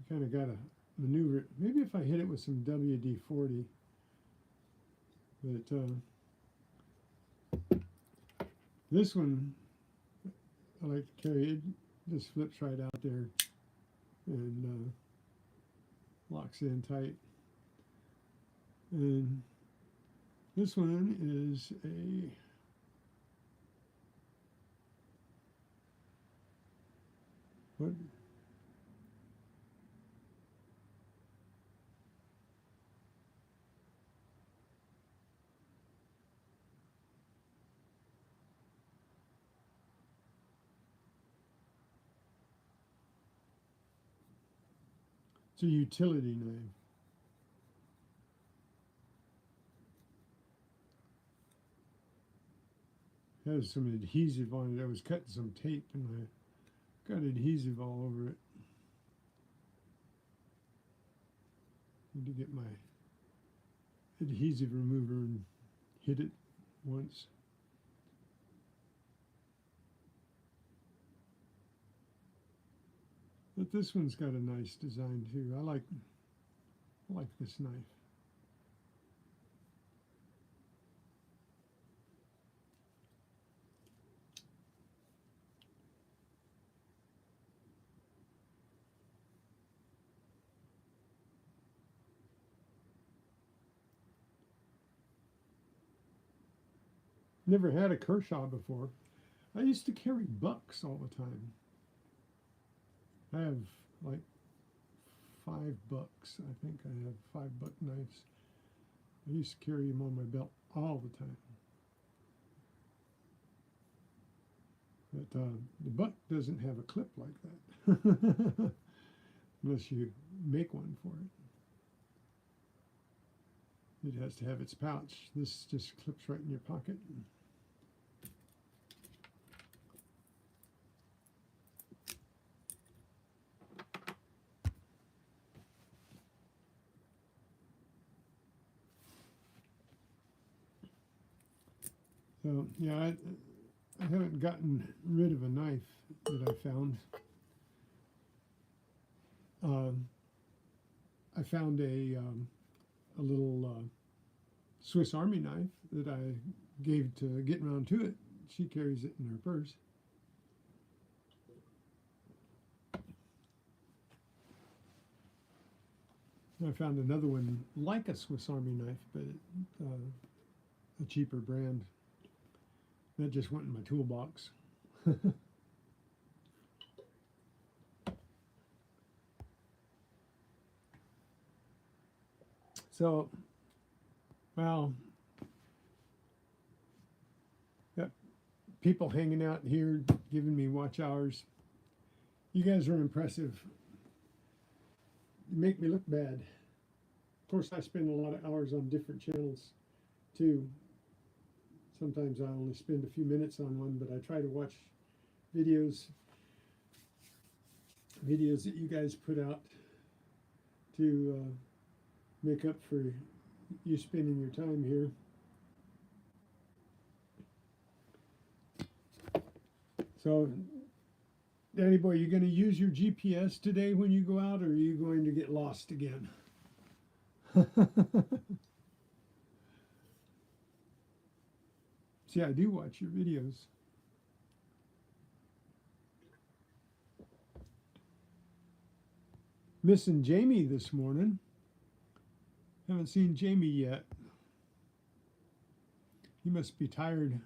kind of got to maneuver it. Maybe if I hit it with some WD-40. But this one I like to carry. It just flips right out there and locks in tight. And this one is a what? It's a utility knife. It has some adhesive on it. I was cutting some tape and I got adhesive all over it. Need to get my adhesive remover and hit it once. But this one's got a nice design too. I like this knife. Never had a Kershaw before. I used to carry bucks all the time. I have like 5 bucks. I think I have 5 buck knives. I used to carry them on my belt all the time. But the buck doesn't have a clip like that. Unless you make one for it. It has to have its pouch. This just clips right in your pocket. So yeah, I haven't gotten rid of a knife that I found. I found a little Swiss Army knife that I gave to Getting Around to It. She carries it in her purse. I found another one like a Swiss Army knife, but a cheaper brand. That just went in my toolbox. So, well, got people hanging out here giving me watch hours. You guys are impressive. You make me look bad. Of course, I spend a lot of hours on different channels too. Sometimes I only spend a few minutes on one, but I try to watch videos that you guys put out to make up for you spending your time here. So, Danny boy, you going to use your GPS today when you go out, or are you going to get lost again? See, I do watch your videos. Missing Jamie this morning. Haven't seen Jamie yet. He must be tired.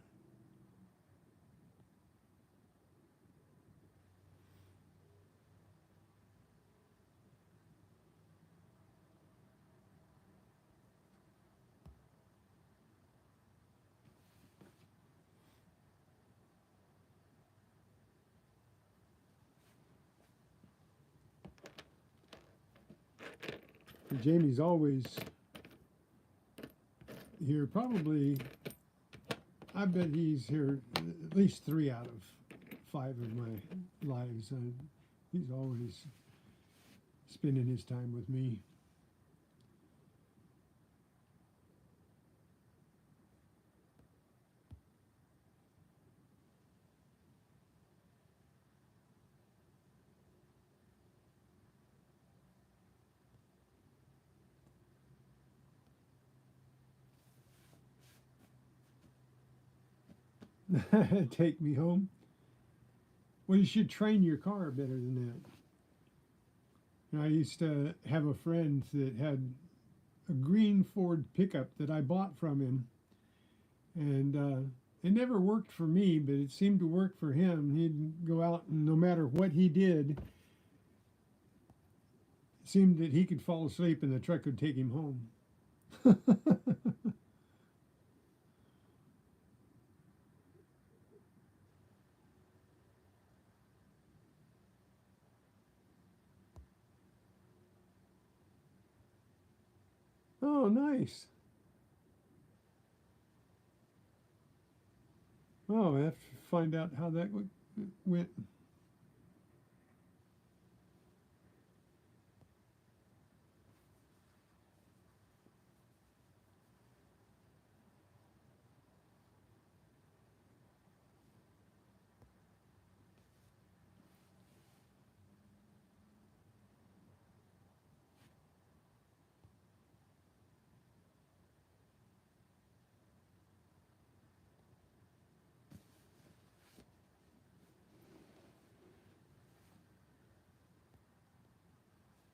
Jamie's always here, probably, I bet he's here at least 3 out of 5 of my lives. He's always spending his time with me. Take me home. Well, you should train your car better than that. You know, I used to have a friend that had a green Ford pickup that I bought from him, and it never worked for me, but it seemed to work for him. He'd go out, and no matter what he did, it seemed that he could fall asleep and the truck would take him home. Oh, nice. Oh, I have to find out how that went.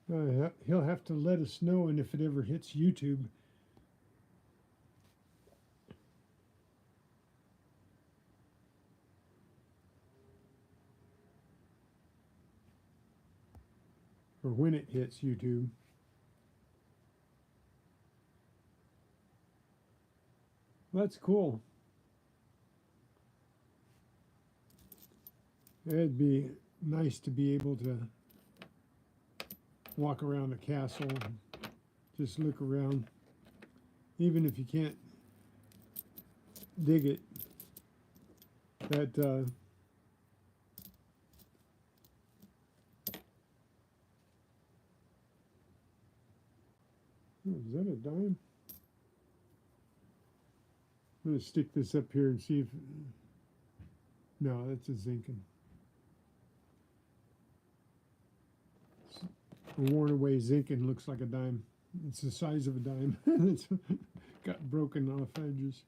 He'll have to let us know, and if it ever hits YouTube. Or when it hits YouTube. That's cool. It'd be nice to be able to walk around the castle and just look around. Even if you can't dig it, that is that a dime? I'm going to stick this up here and see if... No, that's a Zinken. A worn away Zinken looks like a dime. It's the size of a dime. It's got broken off edges.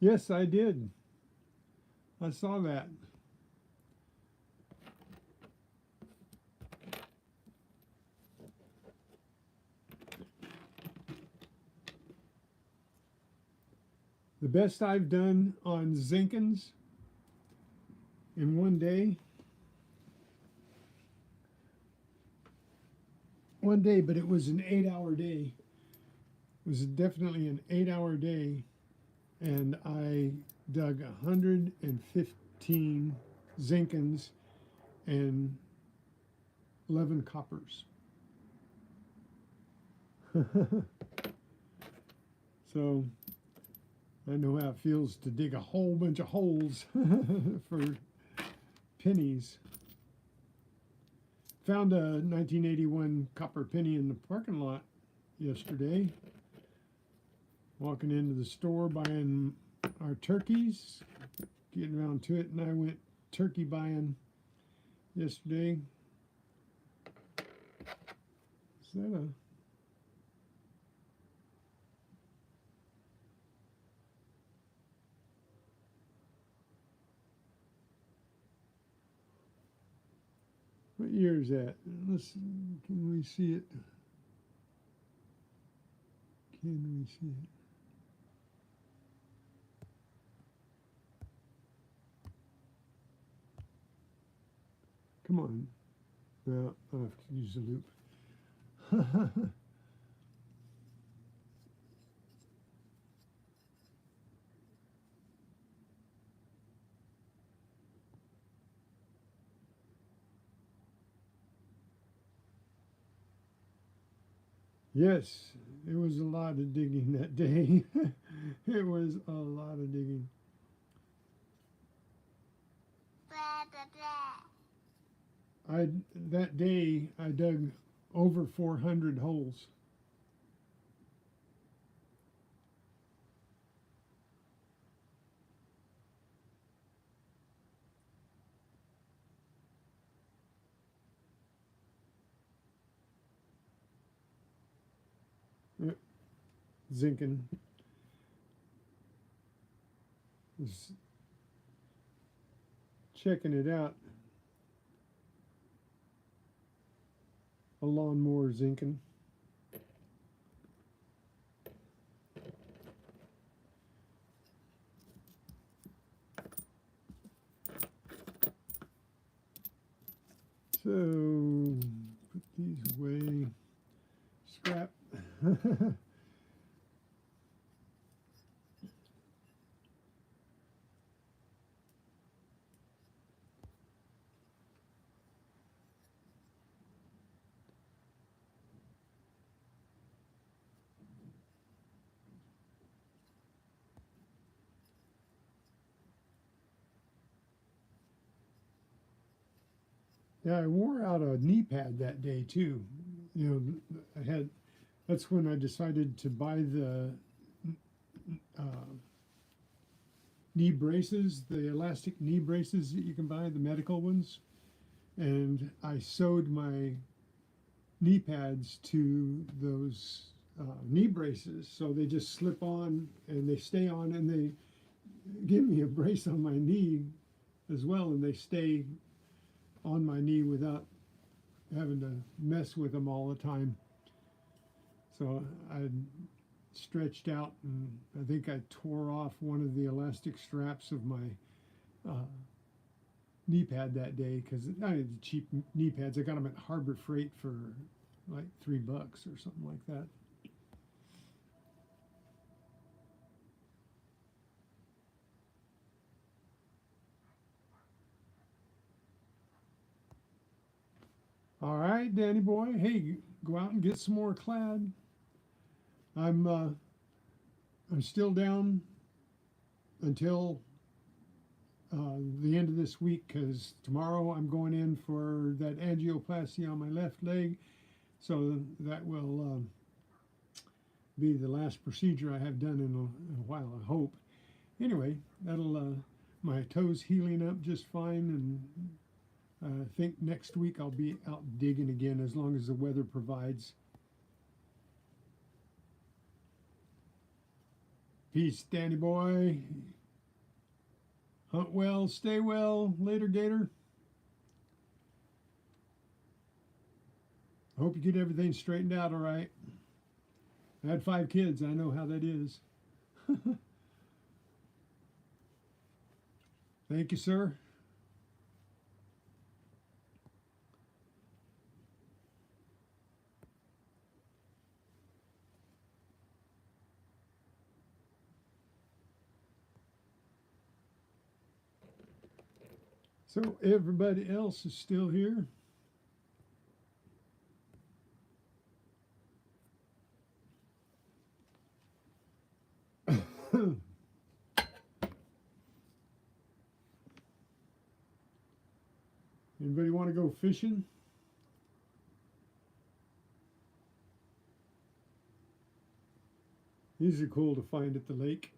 Yes, I did. I saw that. The best I've done on Zinkens in one day, but it was an 8-hour day. It was definitely an 8-hour day, and I dug 115 Zinkens and 11 coppers. So I know how it feels to dig a whole bunch of holes for pennies. Found a 1981 copper penny in the parking lot yesterday. Walking into the store buying our turkeys, getting around to it, and I went turkey buying yesterday. Is that a... What year is that? Let's, can we see it? Can we see it? Come on. No, I'll have to use the loop. Yes, it was a lot of digging that day. It was a lot of digging. That day I dug over 400 holes. Zinken was checking it out. A lawnmower Zinken. So put these away. Scrap. Yeah, I wore out a knee pad that day too. You know, that's when I decided to buy the knee braces, the elastic knee braces that you can buy, the medical ones. And I sewed my knee pads to those knee braces, so they just slip on and they stay on, and they give me a brace on my knee as well, and they stay on my knee without having to mess with them all the time. So I stretched out, and I think I tore off one of the elastic straps of my knee pad that day, because I had the cheap knee pads. I got them at Harbor Freight for like $3 or something like that. All right, Danny boy. Hey, go out and get some more clad. I'm still down until the end of this week, because tomorrow I'm going in for that angioplasty on my left leg, so that will be the last procedure I have done in a while, I hope. Anyway, that'll my toes healing up just fine, and I think next week I'll be out digging again, as long as the weather provides. Peace, Danny boy. Hunt well, stay well. Later, Gator. I hope you get everything straightened out all right. I had 5 kids. I know how that is. Thank you, sir. So everybody else is still here. Anybody want to go fishing? These are cool to find at the lake.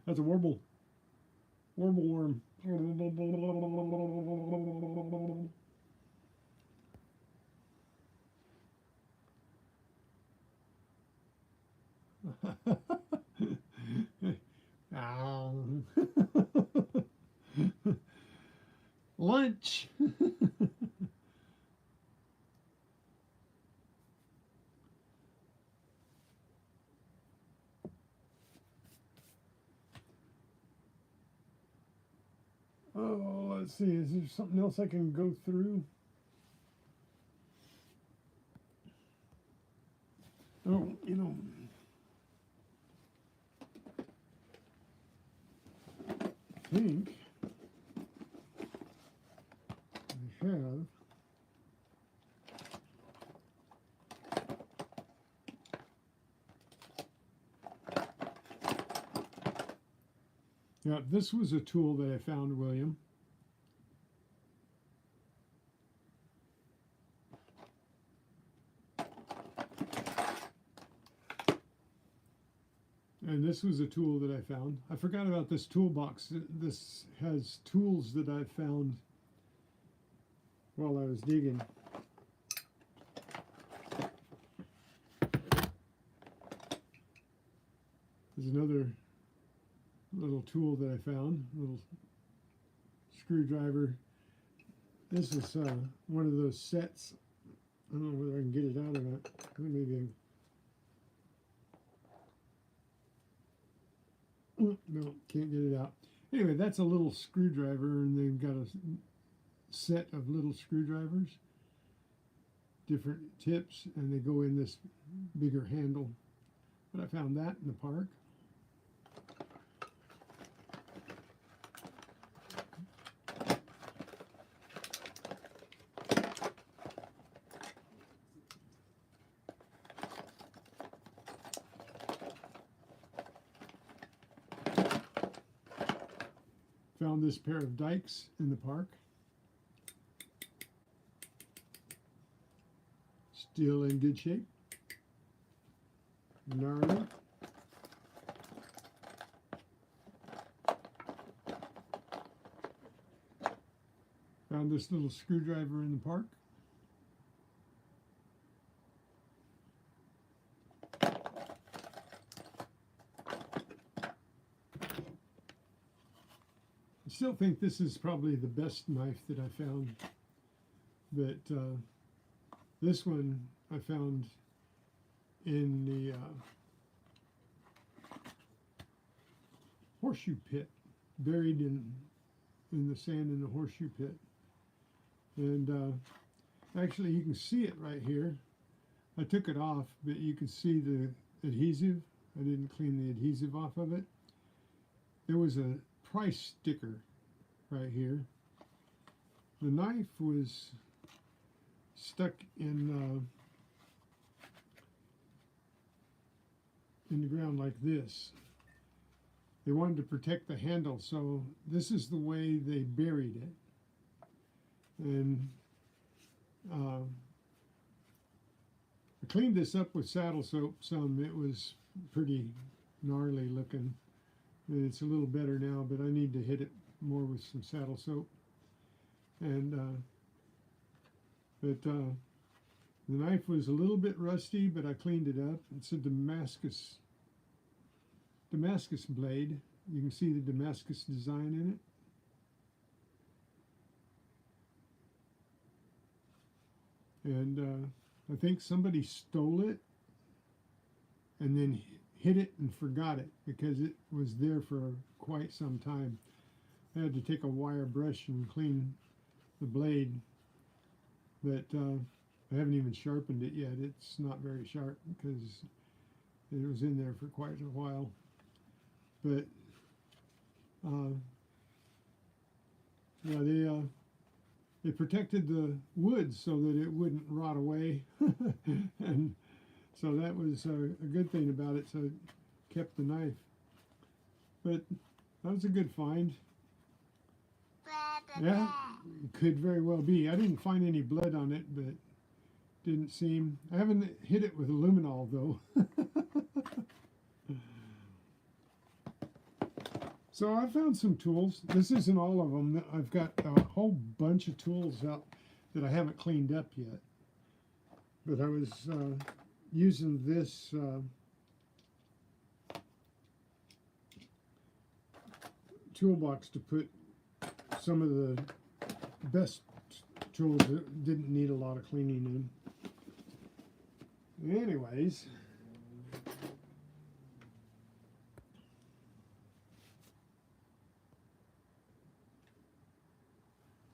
That's a warble. Warble worm. Lunch. Oh, let's see. Is there something else I can go through? Oh, I think I have. Yeah, this was a tool that I found, William. And this was a tool that I found. I forgot about this toolbox. This has tools that I found while I was digging. There's another little tool that I found, little screwdriver. This is one of those sets. I don't know whether I can get it out or not. Maybe no, can't get it out. Anyway, that's a little screwdriver, and they've got a set of little screwdrivers, different tips, and they go in this bigger handle. But I found that in the park. Found this pair of dikes in the park. Still in good shape. Gnarly. Found this little screwdriver in the park. still think this is probably the best knife that I found, but this one I found in the horseshoe pit, buried in the sand in the horseshoe pit. And actually you can see it right here. I took it off, but you can see the adhesive. I didn't clean the adhesive off of it. There was a price sticker right here. The knife was stuck in the ground like this. They wanted to protect the handle, so this is the way they buried it. And I cleaned this up with saddle soap some. It was pretty gnarly looking. And it's a little better now, but I need to hit it more with some saddle soap. And the knife was a little bit rusty, but I cleaned it up. It's a Damascus blade. You can see the Damascus design in it. And I think somebody stole it and then hid it and forgot it, because it was there for quite some time. I had to take a wire brush and clean the blade, but I haven't even sharpened it yet. It's not very sharp because it was in there for quite a while. But yeah, they protected the wood so that it wouldn't rot away, and so that was a good thing about it. So it kept the knife. But that was a good find. Yeah, it could very well be. I didn't find any blood on it, but didn't seem. I haven't hit it with luminol though. So I found some tools. This isn't all of them. I've got a whole bunch of tools out that I haven't cleaned up yet. But I was using this toolbox to put some of the best tools that didn't need a lot of cleaning in. Anyways,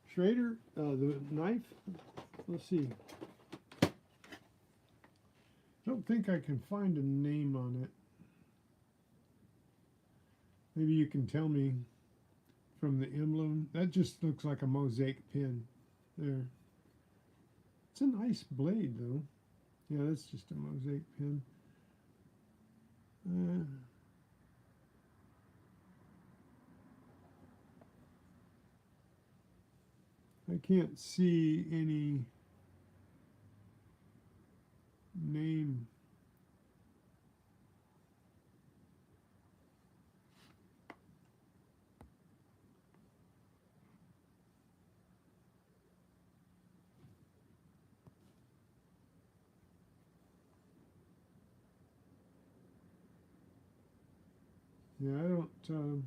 Schrader, the knife, let's see. I don't think I can find a name on it. Maybe you can tell me from the emblem. That just looks like a mosaic pin there. It's a nice blade though. Yeah, that's just a mosaic pin. I can't see any name. Yeah, I don't.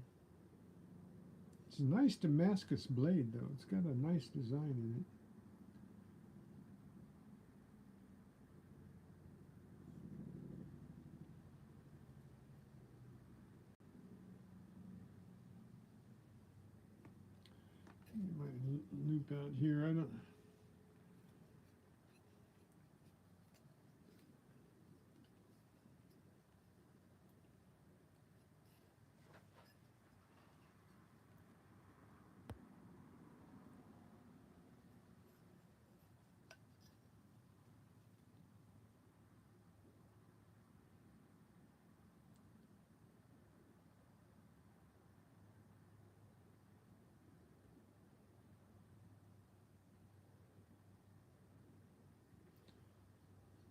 It's a nice Damascus blade, though. It's got a nice design in it. It might loop out here. I don't.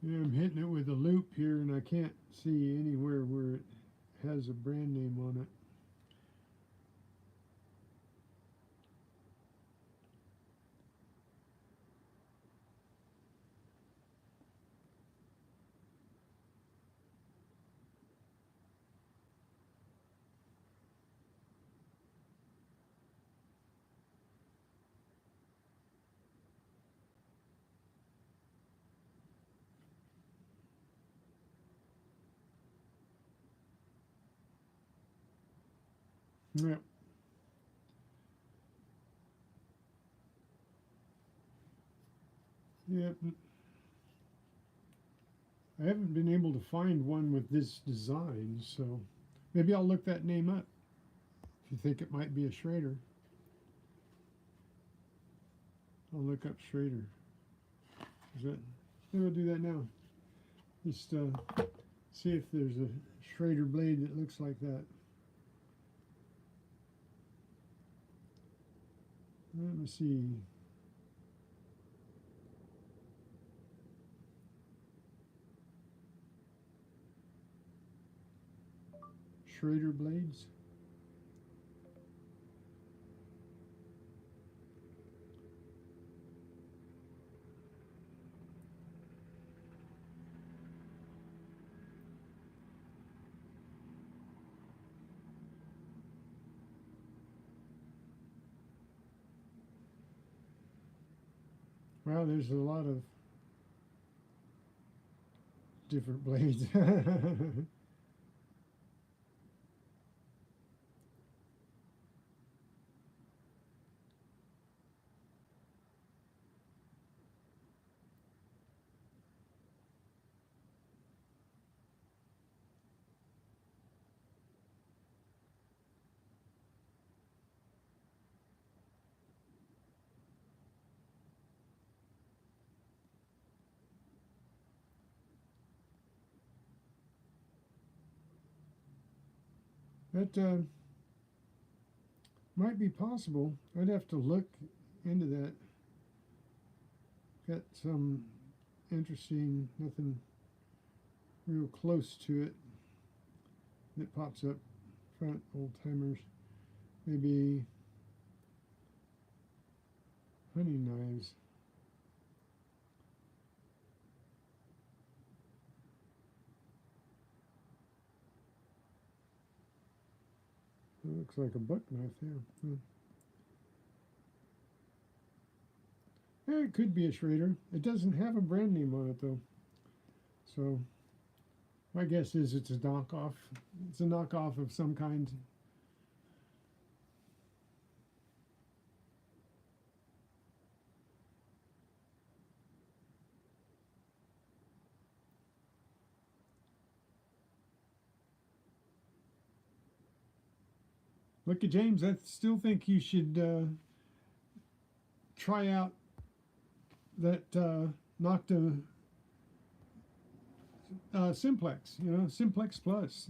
Yeah, I'm hitting it with a loop here, and I can't see anywhere where it has a brand name on it. Yeah. Yeah. I haven't been able to find one with this design, so maybe I'll look that name up if you think it might be a Schrader. I'll look up Schrader. Is that? Maybe I'll do that now. Just see if there's a Schrader blade that looks like that. Let me see. Schrader blades. Well, there's a lot of different blades. That might be possible. I'd have to look into that. Got some interesting, nothing real close to it that pops up front, old timers. Maybe hunting knives. It looks like a buck knife there. Yeah, it could be a Schrader. It doesn't have a brand name on it though. So my guess is it's a knockoff. It's a knockoff of some kind. Look at James. I still think you should try out that Nocta Simplex. You know, Simplex Plus.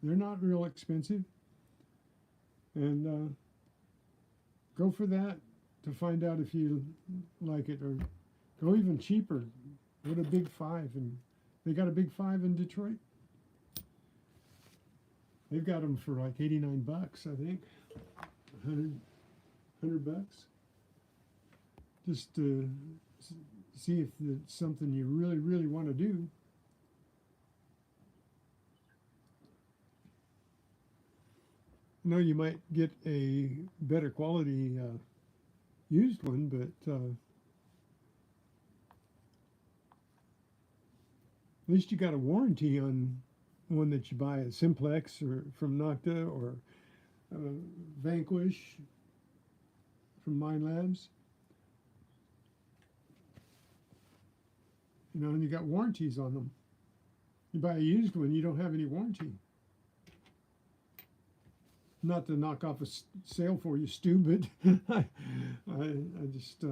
They're not real expensive, and go for that to find out if you like it, or go even cheaper. Go to Big Five, and they got a Big Five in Detroit. They've got them for like 89 bucks, I think. 100 bucks. Just to see if it's something you really, really want to do. I know you might get a better quality used one, but at least you got a warranty on one that you buy at Simplex or from Nocta, or Vanquish from Mind Labs. You know, and you got warranties on them. You buy a used one, you don't have any warranty. Not to knock off a sale for you, Stu, but I just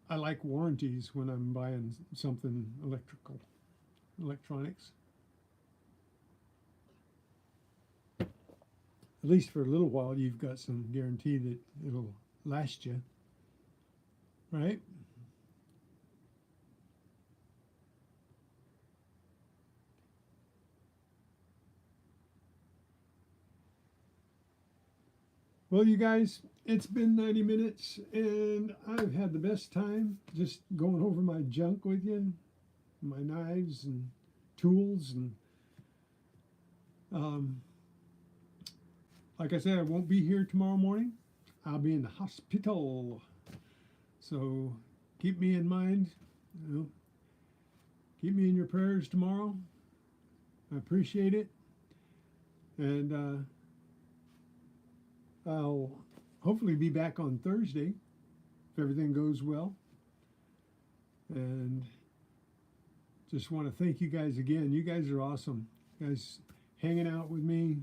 I like warranties when I'm buying something electronics. At least for a little while, you've got some guarantee that it'll last you, right? Well, you guys, it's been 90 minutes, and I've had the best time just going over my junk with you, my knives and tools, and like I said, I won't be here tomorrow morning. I'll be in the hospital, so keep me in mind. You know, keep me in your prayers tomorrow. I appreciate it. And I'll hopefully be back on Thursday if everything goes well. And just want to thank you guys again. You guys are awesome. You guys hanging out with me,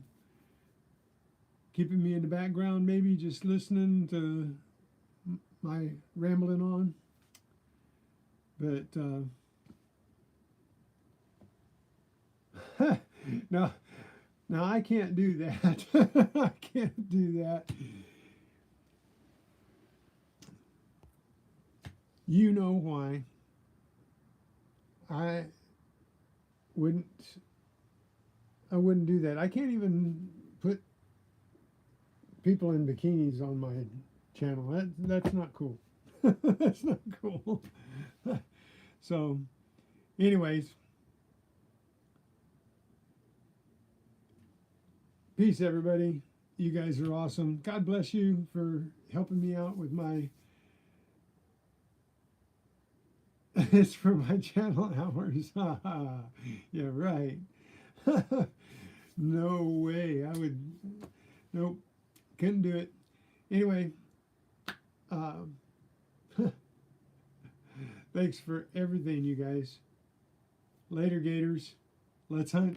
keeping me in the background, maybe just listening to my rambling on. But no, I can't do that. I can't do that. You know why I wouldn't do that. I can't even put people in bikinis on my channel. That's not cool. That's not cool. So, anyways, peace, everybody. You guys are awesome. God bless you for helping me out with my it's for my channel hours. Yeah, right. No way. I would. Nope. Couldn't do it. Anyway, thanks for everything, you guys. Later, Gators. Let's hunt.